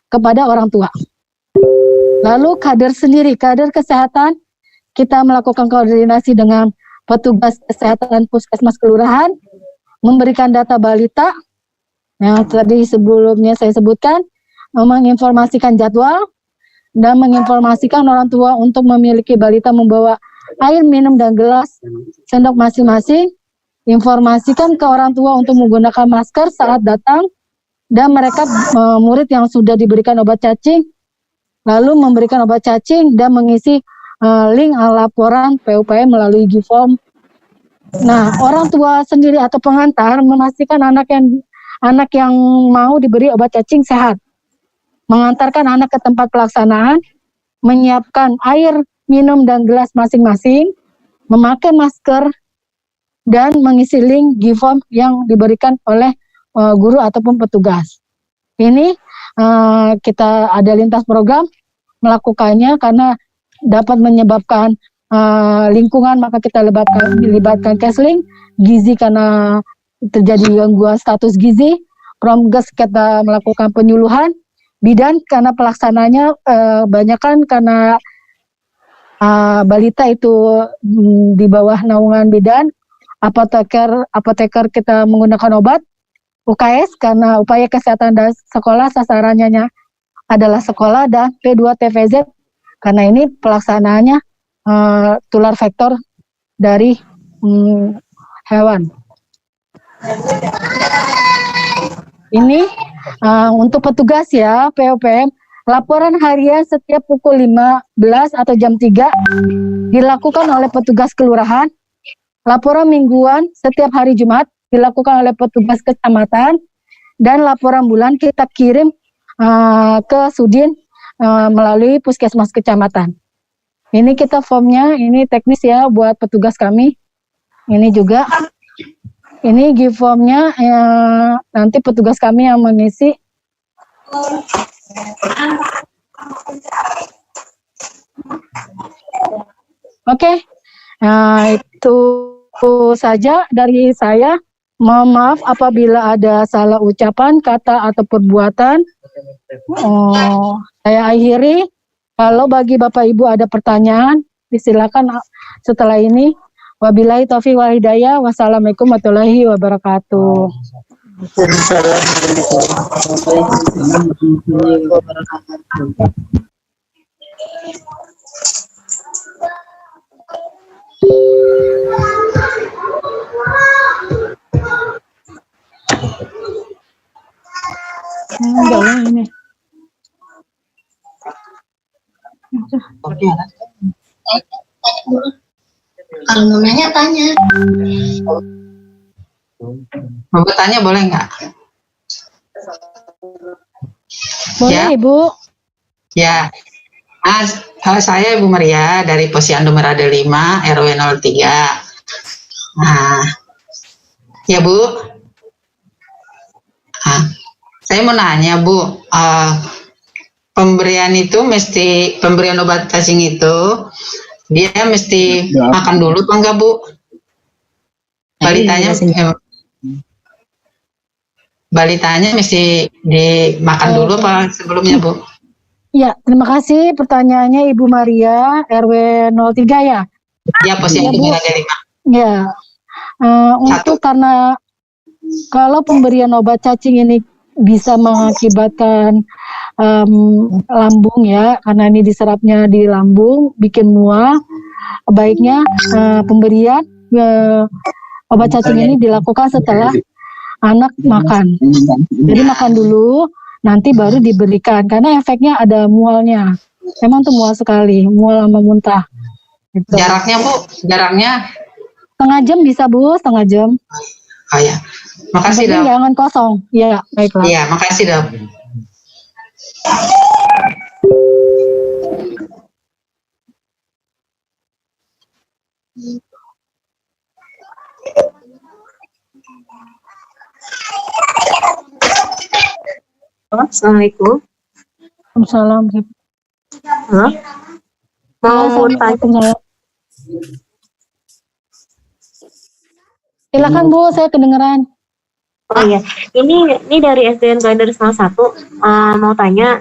kepada orang tua. Lalu kader sendiri, kader kesehatan, kita melakukan koordinasi dengan petugas kesehatan puskesmas kelurahan, memberikan data balita, Nah, tadi sebelumnya saya sebutkan menginformasikan jadwal dan menginformasikan orang tua untuk memiliki balita membawa air minum dan gelas sendok masing-masing. Informasikan ke orang tua untuk menggunakan masker saat datang, dan mereka murid yang sudah diberikan obat cacing lalu memberikan obat cacing dan mengisi link laporan PUPM melalui G-Form. Nah, orang tua sendiri atau pengantar memastikan anak yang mau diberi obat cacing sehat, mengantarkan anak ke tempat pelaksanaan, menyiapkan air minum dan gelas masing-masing, memakai masker, dan mengisi link G-Form yang diberikan oleh guru ataupun petugas. Ini kita ada lintas program melakukannya karena dapat menyebabkan lingkungan, maka kita libatkan Kesling, gizi karena terjadi gangguan status gizi, Promges kita melakukan penyuluhan, bidan karena pelaksananya banyakkan karena balita itu di bawah naungan bidan, apoteker kita menggunakan obat, UKS karena upaya kesehatan dan sekolah sasarannya adalah sekolah, dan P2 TVZ karena ini pelaksanaannya tular vektor dari hewan. Ini untuk petugas ya, POPM, laporan harian setiap pukul 15 atau jam 3 dilakukan oleh petugas kelurahan. Laporan mingguan setiap hari Jumat dilakukan oleh petugas kecamatan, dan laporan bulan kita kirim ke Sudin melalui puskesmas kecamatan. Ini kita formnya, ini teknis ya buat petugas kami. Ini juga, ini G-formnya nanti petugas kami yang mengisi. Oke. Nah, itu saja dari saya. Mohon maaf apabila ada salah ucapan, kata, atau perbuatan. Saya akhiri. Kalau bagi Bapak Ibu ada pertanyaan, silakan setelah ini. Wabillahi taufiq wal hidayah. Wassalamualaikum warahmatullahi wabarakatuh. Jangan ini. Kalau mau nanya tanya. Mau bertanya boleh nggak? Boleh Ya. Ibu. Ya. Saya Ibu Maria dari Posyandu Merada 5 RW 03. Nah, ya Bu. Saya mau nanya Bu, pemberian obat cacing itu dia mesti makan dulu apa enggak Bu? Balitanya mesti dimakan dulu apa sebelumnya Bu? Ya, terima kasih pertanyaannya Ibu Maria, RW 03 ya? Ya, Posyandu Merada 5. Ya, untuk karena kalau pemberian obat cacing ini bisa mengakibatkan lambung ya, karena ini diserapnya di lambung, bikin mual, baiknya pemberian obat cacing ini dilakukan setelah anak makan. Jadi makan dulu, nanti baru diberikan, karena efeknya ada mualnya. Emang tuh mual sekali, mual sama muntah. Gitu. Jaraknya Bu, setengah jam bisa Bu, setengah jam. Oh ya, makasih Dok. Jangan kosong, ya baiklah. Iya, makasih Dok. Assalamualaikum. Assalamualaikum. Halo? Mau tanya. Silakan Bu, saya kedengeran. Oh iya, ini dari SDN Kalender 1. Mau tanya,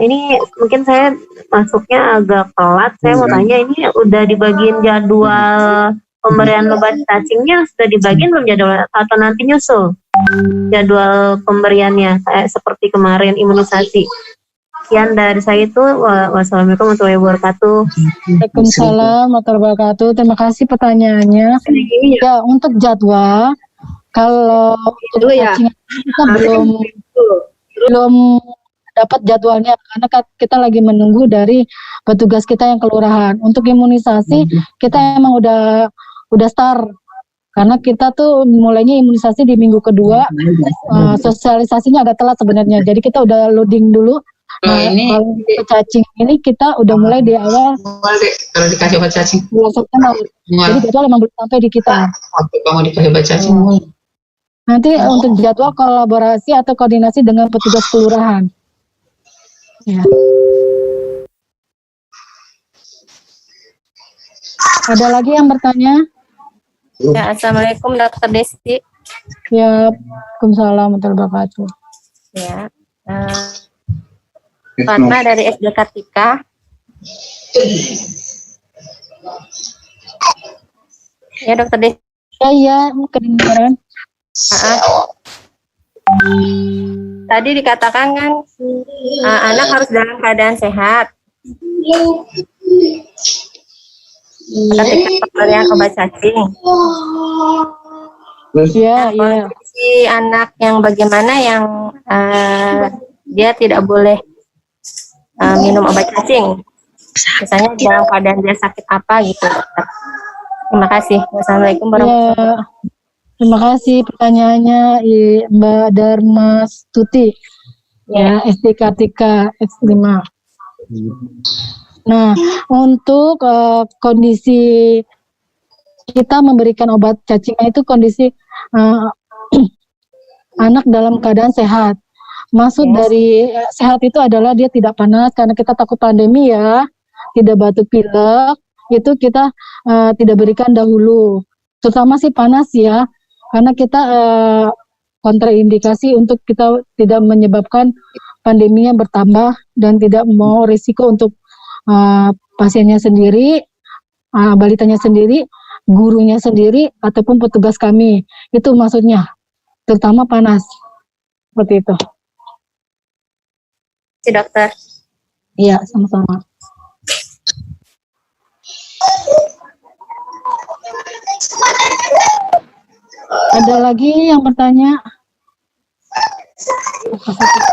ini mungkin saya masuknya agak telat. Saya mau tanya, ini udah dibagiin jadwal pemberian obat cacingnya, sudah dibagiin belum jadwal atau nanti nyusul? jadwal pemberiannya seperti kemarin imunisasi. Sekian dari saya itu. Wassalamualaikum warahmatullahi wabarakatuh. Waalaikumsalam warahmatullahi wabarakatuh. Terima kasih pertanyaannya. Ya, untuk jadwal, kalau untuk cacingan kita belum dapat jadwalnya karena kita lagi menunggu dari petugas kita yang kelurahan. Untuk imunisasi kita emang udah start karena kita tuh mulainya imunisasi di minggu kedua. Sosialisasinya agak telat sebenarnya. Jadi kita udah loading dulu. Kalau cacing ini kita udah mulai di awal kalau dikasih obat cacing bulan September. Jadi jadwal emang belum sampai di kita. waktu kamu dikasih obat cacing Nanti untuk jadwal kolaborasi atau koordinasi dengan petugas kelurahan. Ya. Ada lagi yang bertanya? Ya, Assalamualaikum Dokter Desti. Ya, Waalaikumsalam warahmatullahi wabarakatuh. Ya, Fatma dari SD Kartika. Ya, Dokter Desti. Ya, kedengaran. Tadi dikatakan kan anak harus dalam keadaan sehat ketika pemberian obat cacing. Ya. Si anak yang bagaimana yang dia tidak boleh minum obat cacing, misalnya dalam keadaan dia sakit apa gitu, dokter. Terima kasih. Wassalamualaikum warahmatullahi wabarakatuh. Terima kasih pertanyaannya Mbak Darmastuti. Ya, SD Kartika X5. Nah, untuk kondisi kita memberikan obat cacingan itu kondisi anak dalam keadaan sehat. Maksud dari sehat itu adalah dia tidak panas karena kita takut pandemi ya, tidak batuk pilek, itu kita tidak berikan dahulu. Terutama sih panas ya, karena kita kontraindikasi untuk kita tidak menyebabkan pandeminya bertambah dan tidak mau risiko untuk pasiennya sendiri, balitanya sendiri, gurunya sendiri, ataupun petugas kami. Itu maksudnya, terutama panas. Seperti itu. Si dokter. Iya, sama-sama. Ada lagi yang bertanya?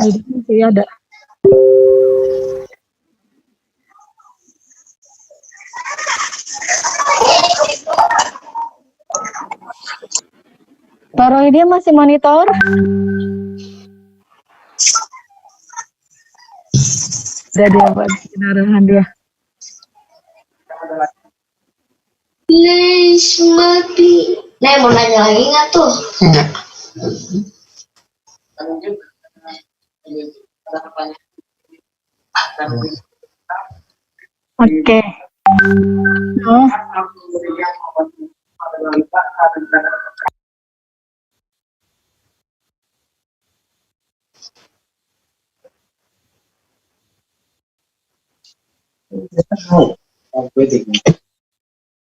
Masih ada. Pak Rohidi masih monitor? Udah dia buat kenarahan dia. mati. Nek mau nanya lagi nggak tuh? Enggak. Oke. Oh.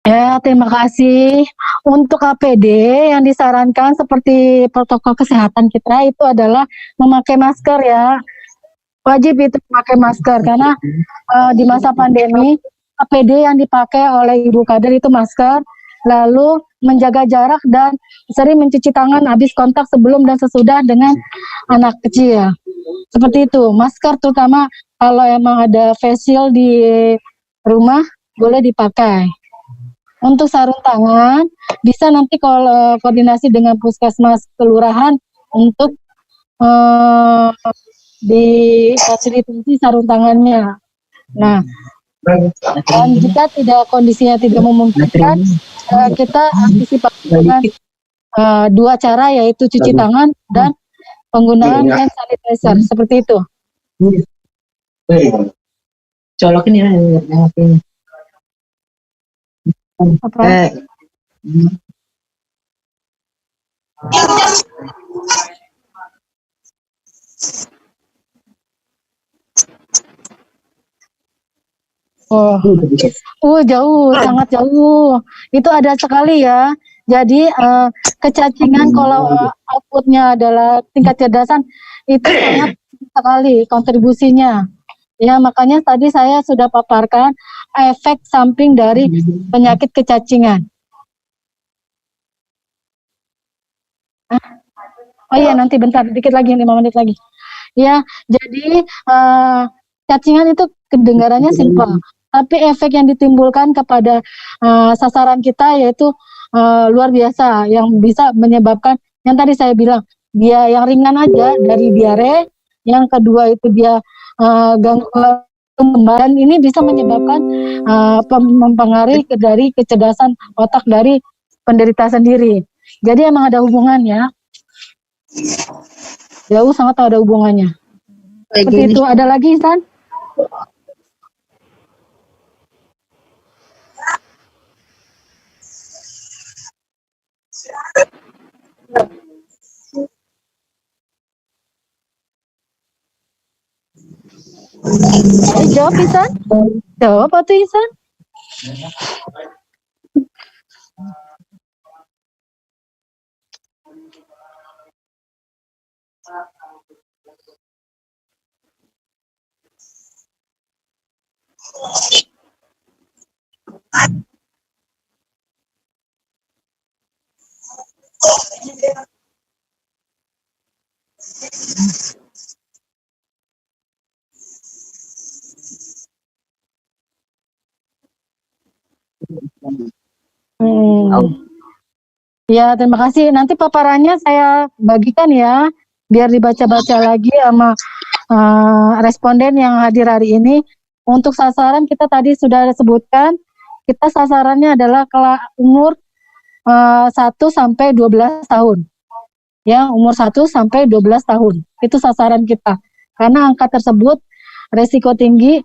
Ya, terima kasih. Untuk APD yang disarankan seperti protokol kesehatan kita itu adalah memakai masker ya. Wajib itu memakai masker karena di masa pandemi APD yang dipakai oleh Ibu Kader itu masker, lalu menjaga jarak dan sering mencuci tangan habis kontak sebelum dan sesudah dengan anak kecil. Seperti itu, masker terutama kalau emang ada face shield di rumah boleh dipakai. Untuk sarung tangan bisa nanti kalau koordinasi dengan puskesmas kelurahan untuk difasilitasi sarung tangannya. Nah, dan jika kondisinya tidak memungkinkan, kita antisipasi dengan dua cara, yaitu cuci tangan dan penggunaan hand sanitizer, seperti itu. Colokin ya yang ini. Apa? Oh, jauh, sangat jauh. Itu ada sekali ya. Jadi kecacingan kalau outputnya adalah tingkat kecerdasan itu sangat sekali kontribusinya. Ya, makanya tadi saya sudah paparkan efek samping dari penyakit kecacingan. Oh iya, nanti bentar, dikit lagi, 5 menit lagi. Ya, jadi cacingan itu kedengarannya simpel, tapi efek yang ditimbulkan kepada sasaran kita yaitu luar biasa, yang bisa menyebabkan, yang tadi saya bilang, dia yang ringan aja dari diare, yang kedua itu dia gangguan dan ini bisa menyebabkan mempengaruhi dari kecerdasan otak dari penderita sendiri. Jadi emang ada hubungannya, jauh sangat ada hubungannya. Seperti itu. Ada lagi, San? Jawab, Isan? Jawab atau Isan? Ya, terima kasih. Nanti paparannya saya bagikan ya, biar dibaca-baca lagi sama responden yang hadir hari ini. Untuk sasaran kita tadi sudah sebutkan, kita sasarannya adalah umur 1 sampai 12 tahun. Ya, umur 1 sampai 12 tahun. Itu sasaran kita. Karena angka tersebut resiko tinggi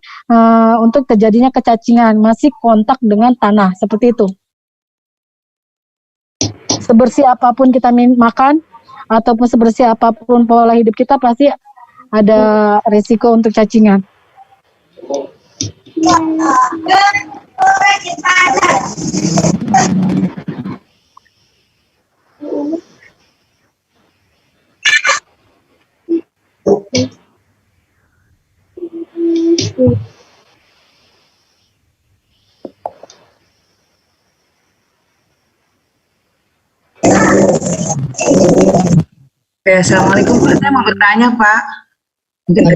untuk terjadinya kecacingan, masih kontak dengan tanah, seperti itu. Sebersih apapun kita makan, ataupun sebersih apapun pola hidup kita, pasti ada resiko untuk cacingan. Ya, assalamualaikum Pak. Saya mau bertanya Pak. Mungkin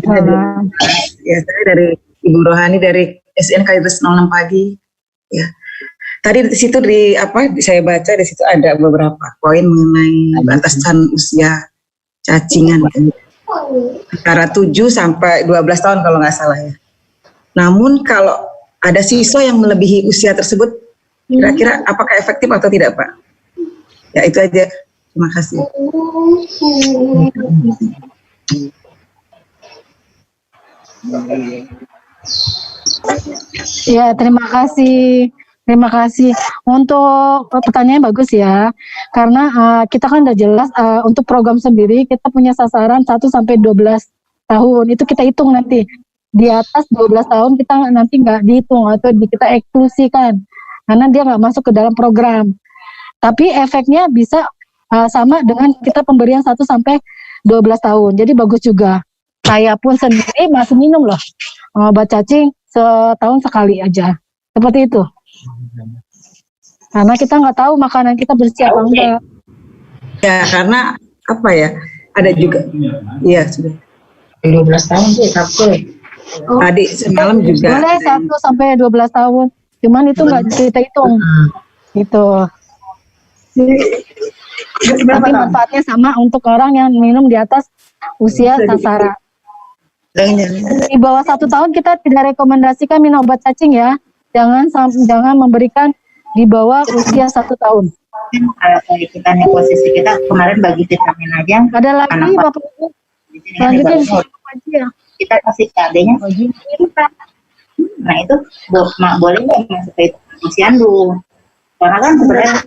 ya, saya dari Ibu Rohani dari SN Kalideres 06 pagi. Ya, tadi di situ saya baca di situ ada beberapa poin mengenai batasan usia cacingan antara 7 sampai 12 tahun kalau nggak salah ya. Namun kalau ada siswa yang melebihi usia tersebut, kira-kira apakah efektif atau tidak Pak? Ya itu aja. Terima kasih. Ya, terima kasih. Terima kasih. Untuk pertanyaannya bagus ya. Karena kita kan udah jelas untuk program sendiri kita punya sasaran 1 sampai 12 tahun. Itu kita hitung nanti. Di atas 12 tahun kita nanti nggak dihitung atau kita eksklusikan. Karena dia nggak masuk ke dalam program. Tapi efeknya bisa sama dengan kita pemberian 1 sampai 12 tahun. Jadi bagus juga. Saya pun sendiri masih minum loh obat cacing setahun sekali aja. Seperti itu. Karena kita nggak tahu makanan kita bersih apa enggak. Ya, karena apa ya? Ada juga. Iya, sudah. 12 tahun sih, tapi tadi semalam juga. Boleh 1 sampai 12 tahun. Cuman itu nggak kita hitung. Gitu. Tapi manfaatnya sama untuk orang yang minum di atas usia sasaran. Di bawah 1 tahun kita tidak rekomendasikan minum obat cacing ya. Jangan memberikan di bawah usia 1 tahun. Kalau kayak kita nih posisi kita kemarin bagi vitamin aja. Ada lagi Bapak Ibu? Selanjutnya kita kasih KD-nya. Nah itu boleh nggak masuk ke posyandu? Karena kan sebenarnya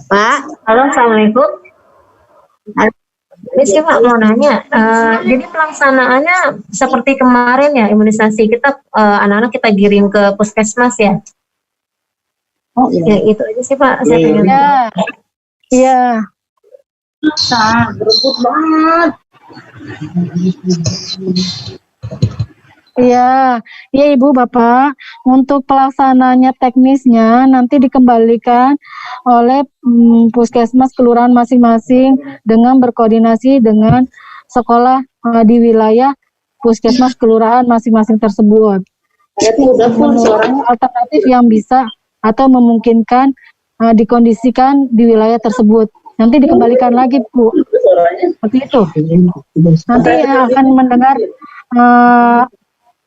Pak. Halo, Assalamualaikum. Ini sih Pak mau nanya, jadi pelaksanaannya seperti kemarin ya, imunisasi kita anak-anak kita kirim ke puskesmas ya? Oh iya. Ya itu aja sih Pak, saya pengen tahu. Iya. Berebut banget. Iya, iya Ibu Bapak, untuk pelaksananya teknisnya nanti dikembalikan oleh puskesmas kelurahan masing-masing dengan berkoordinasi dengan sekolah di wilayah puskesmas kelurahan masing-masing tersebut. Alternatif yang bisa atau memungkinkan dikondisikan di wilayah tersebut. Nanti dikembalikan lagi Bu, seperti itu. Nanti akan mendengar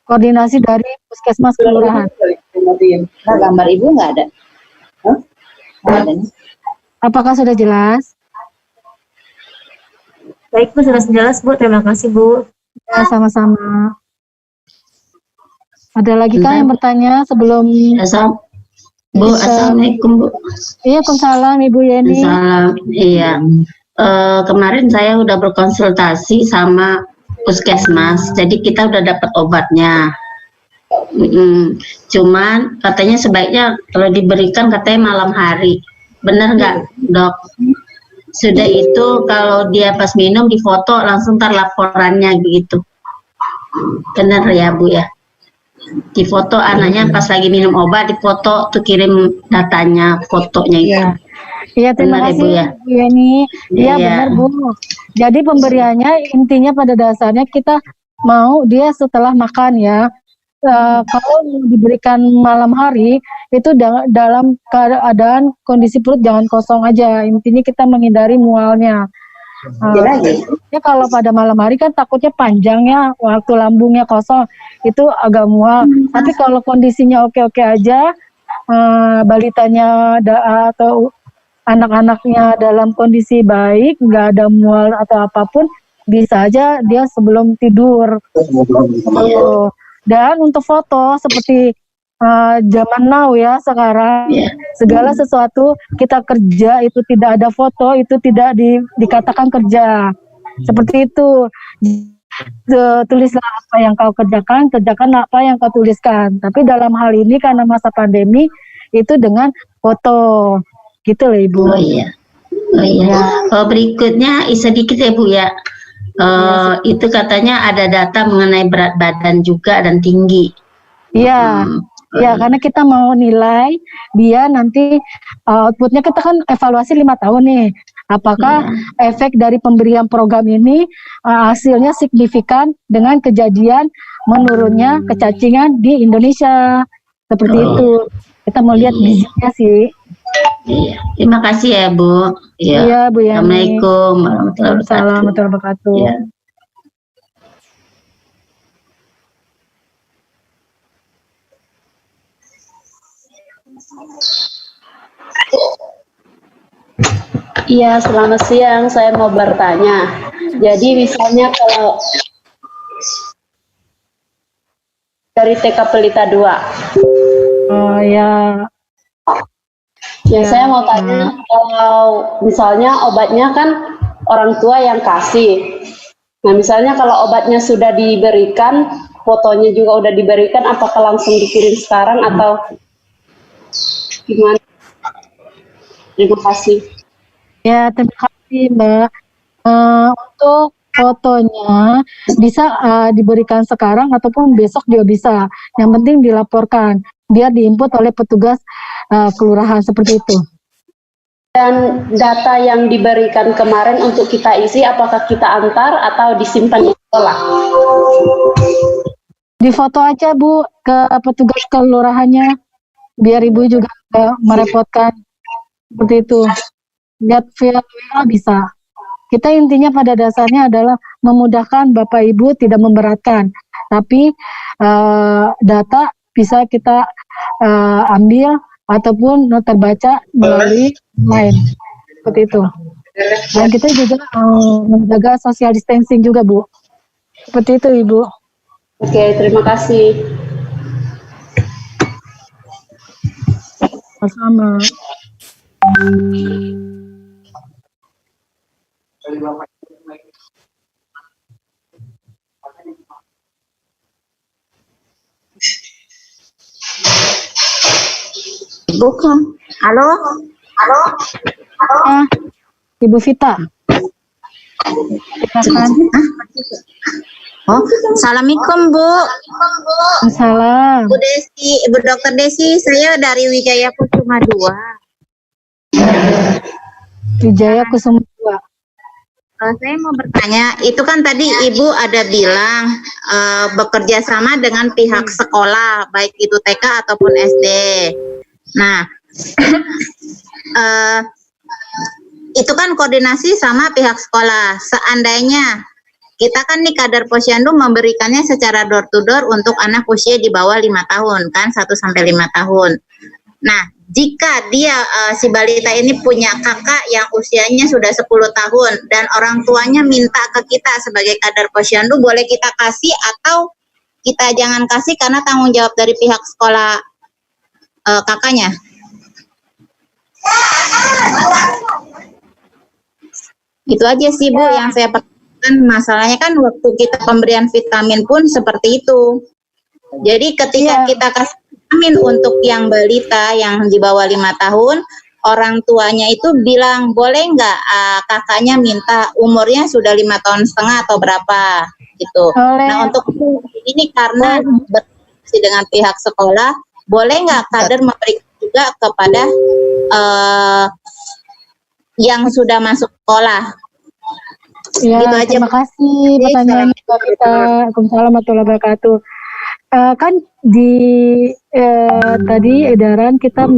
koordinasi dari puskesmas kelurahan. Nah, gambar ibu nggak ada? Nggak ada nih. Apakah sudah jelas? Baik Bu, sudah jelas Bu, terima kasih Bu. Ya, sama-sama. Ada lagi kah yang bertanya sebelum Bu, Assalamualaikum Bu. Iya, Waalaikumsalam Ibu Yeni. Salam. Iya. Kemarin saya udah berkonsultasi sama puskesmas, jadi kita udah dapat obatnya. Cuman katanya sebaiknya kalau diberikan katanya malam hari. Bener nggak Dok? Sudah itu kalau dia pas minum difoto langsung ntar laporannya gitu. Bener ya Bu ya? Difoto anaknya pas lagi minum obat, difoto tuh kirim datanya, fotonya itu. Iya, terima Benar, kasih Ibu, ya? Bu Yeni. Iya, Iya. benar Bu. Jadi pemberiannya intinya pada dasarnya kita mau dia setelah makan ya. Kalau diberikan malam hari itu dalam keadaan kondisi perut jangan kosong aja. Intinya kita menghindari mualnya. Ya kalau pada malam hari kan takutnya panjang ya, waktu lambungnya kosong itu agak mual. Tapi kalau kondisinya oke-oke aja, balitanya atau anak-anaknya dalam kondisi baik, nggak ada mual atau apapun, bisa aja dia sebelum tidur. Dan untuk foto seperti zaman now ya sekarang, segala sesuatu kita kerja itu tidak ada foto itu tidak dikatakan kerja. Seperti itu. Tulislah apa yang kau kerjakan apa yang kau tuliskan. Tapi dalam hal ini karena masa pandemi itu dengan foto. Gitu loh Ibu. Oh iya. Berikutnya sedikit ya Bu ya. Itu katanya ada data mengenai berat badan juga dan tinggi. Iya. Ya, karena kita mau nilai dia nanti outputnya kita kan evaluasi 5 tahun nih. Apakah efek dari pemberian program ini hasilnya signifikan dengan kejadian menurunnya kecacingan di Indonesia. Seperti itu. Kita mau lihat gizinya sih. Iya. Terima kasih ya Bu. Iya Bu Yani. Assalamualaikum warahmatullahi wabarakatuh. Ya. Iya, selamat siang. Saya mau bertanya. Jadi misalnya kalau dari TK Pelita 2. Oh ya. Ya, saya mau tanya, kalau misalnya obatnya kan orang tua yang kasih. Nah, misalnya kalau obatnya sudah diberikan, fotonya juga udah diberikan, apakah langsung dikirim sekarang atau gimana? Terima kasih. Ya, terima kasih Mbak. Untuk fotonya bisa diberikan sekarang ataupun besok dia bisa. Yang penting dilaporkan, biar diinput oleh petugas kelurahan seperti itu. Dan data yang diberikan kemarin untuk kita isi, apakah kita antar atau disimpan di sekolah? Di foto aja Bu ke petugas kelurahannya, biar Ibu juga merepotkan. Seperti itu. Lihat via WA bisa. Kita intinya pada dasarnya adalah memudahkan Bapak Ibu, tidak memberatkan. Tapi data bisa kita ambil ataupun terbaca melalui line. Seperti itu. Dan kita juga menjaga social distancing juga Bu. Seperti itu Ibu. Oke, terima kasih. Sama-sama. Halo? Ah, Ibu Vita. Silakan. Oh, assalamualaikum Bu. Salam. Bu Desi, Ibu Dokter Desi, saya dari Wijaya Kusuma 2. Wijaya Kusuma 2. Saya mau bertanya, itu kan tadi Ibu ada bilang bekerja sama dengan pihak sekolah, baik itu TK ataupun SD. Nah, itu kan koordinasi sama pihak sekolah. Seandainya kita kan nih kader Posyandu memberikannya secara door to door untuk anak usia di bawah 5 tahun, kan 1 sampai 5 tahun. Nah, jika dia si balita ini punya kakak yang usianya sudah 10 tahun dan orang tuanya minta ke kita sebagai kader Posyandu, boleh kita kasih atau kita jangan kasih karena tanggung jawab dari pihak sekolah kakaknya? Itu aja sih Bu yang saya perhatikan. Masalahnya kan waktu kita pemberian vitamin pun seperti itu. Jadi ketika kita kasih vitamin untuk yang balita yang di bawah 5 tahun, orang tuanya itu bilang boleh nggak kakaknya minta umurnya sudah 5 tahun setengah atau berapa gitu. Nah untuk ini karena berkoordinasi dengan pihak sekolah, boleh nggak kader memberikan juga kepada yang sudah masuk sekolah? Ya, gitu aja. terima kasih pertanyaannya Mbak Vita. Waalaikumsalam warahmatullahi wabarakatuh. Kan di tadi edaran kita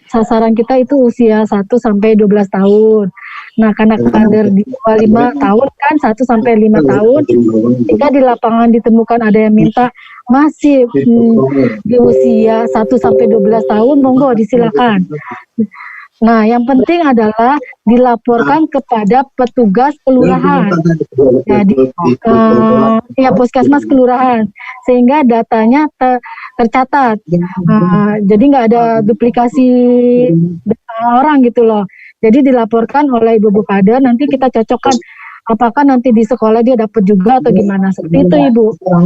sasaran kita itu usia 1 sampai 12 tahun. Nah, karena kader di bawah 5 tahun kan 1 sampai 5 tahun. Jika di lapangan ditemukan ada yang minta masih di usia 1 sampai 12 tahun, monggo disilakan. Nah, yang penting adalah dilaporkan kepada petugas kelurahan, jadi ya puskesmas kelurahan, sehingga datanya tercatat. Jadi nggak ada duplikasi orang gitu loh. Jadi dilaporkan oleh ibu-ibu kader, nanti kita cocokkan apakah nanti di sekolah dia dapat juga atau gimana, seperti itu Ibu. Oh,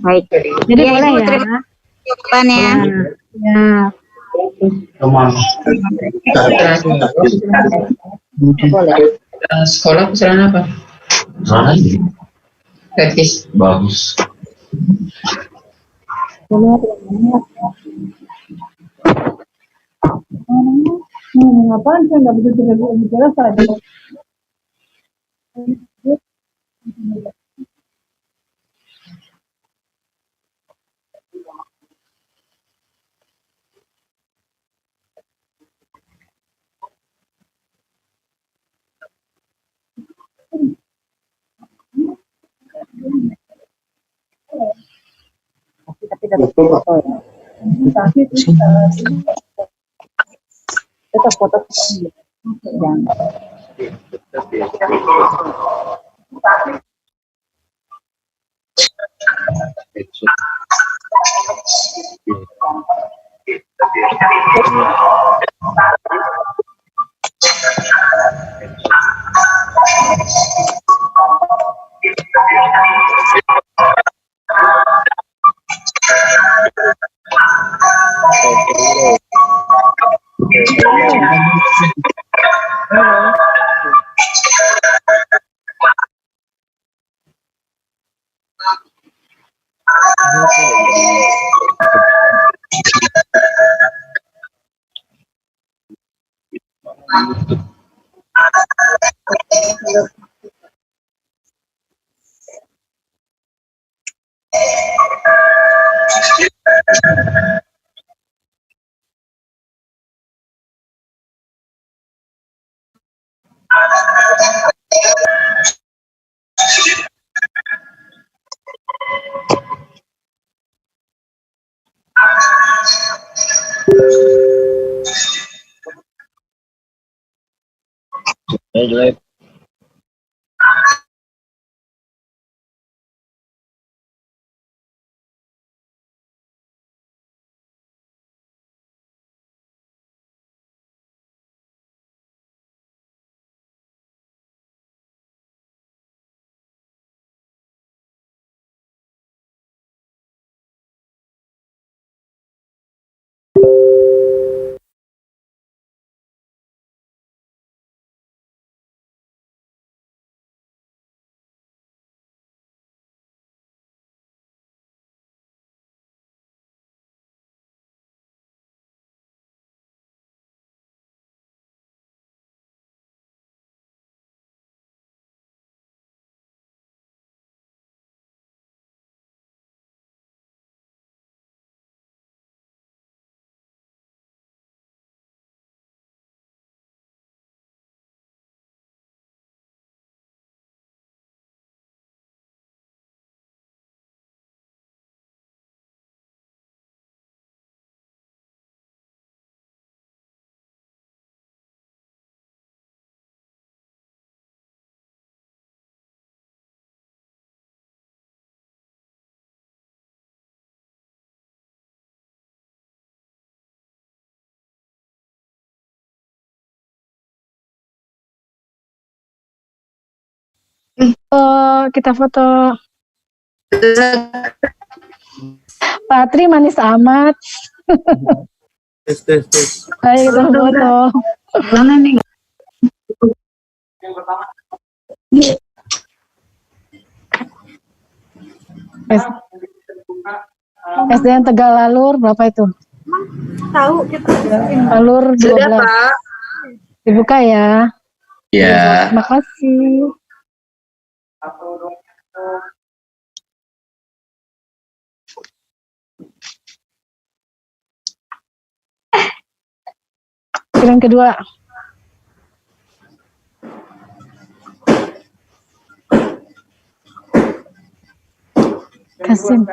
baik. Jadi Ya, boleh Ibu, ya. terima kasih jawabannya. Ya. Sekolah pesanan apa? Mana ini? Gratis. Bagus. Ngapain saya nggak bisa bicara saja. Tetap foto yang Jelek. Kita foto. Patri manis amat. Tes. Ayo kita foto. Mana nih? SDN Tegal Lalur berapa itu? Tahu kita. Lalur 12. Sudah, Pak. Dibuka ya. Ya. Terima kasih. Pikiran kedua. Kasim.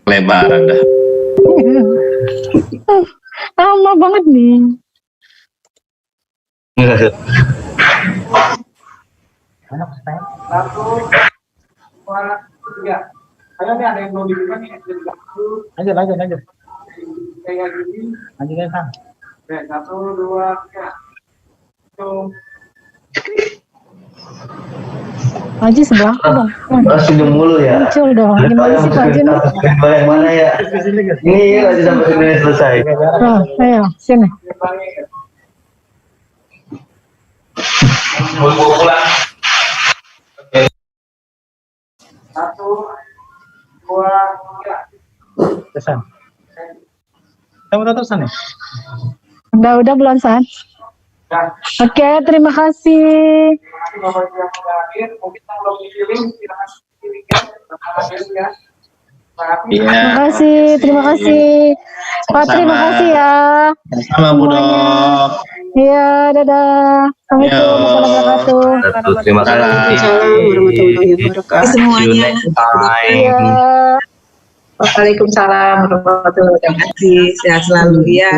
Lebaran dah. Lama banget nih. Ayo nih ada yang belum dibuka nih. Lanjut. Kayak gini. Lanjut ya, Kang. Oke, 1, 2, 3. Haji sebelah dong. Senyum mulu ya. Muncul dong. Gimana sih Pak Haji nih? Yang mana ya? Ini lagi sampai sini selesai. Nah, ayo sini. Mau pulang. 1, 2, 3. Terusan. Kamu tahu terusan ya? Udah belum San? Oke, terima kasih. Bapak yang hadir, mungkin yang belum dipilih, silakan pilihkan. Terima kasih. Pak, terima kasih ya. Sama Bu Dok. Iya, dadah. Assalamualaikum warahmatullahi wabarakatuh. Terima kasih. warahmatullahi wabarakatuh. Semuanya. Iya. Waalaikumsalam warahmatullahi wabarakatuh. Terima kasih. Sehat selalu ya.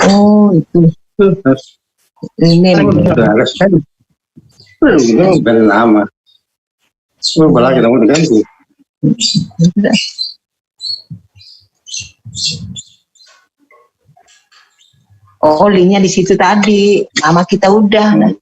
Oh, itu. Ini udah lama. Berapa lagi kamu diganti? Oh, linknya di situ tadi. Nama kita udah.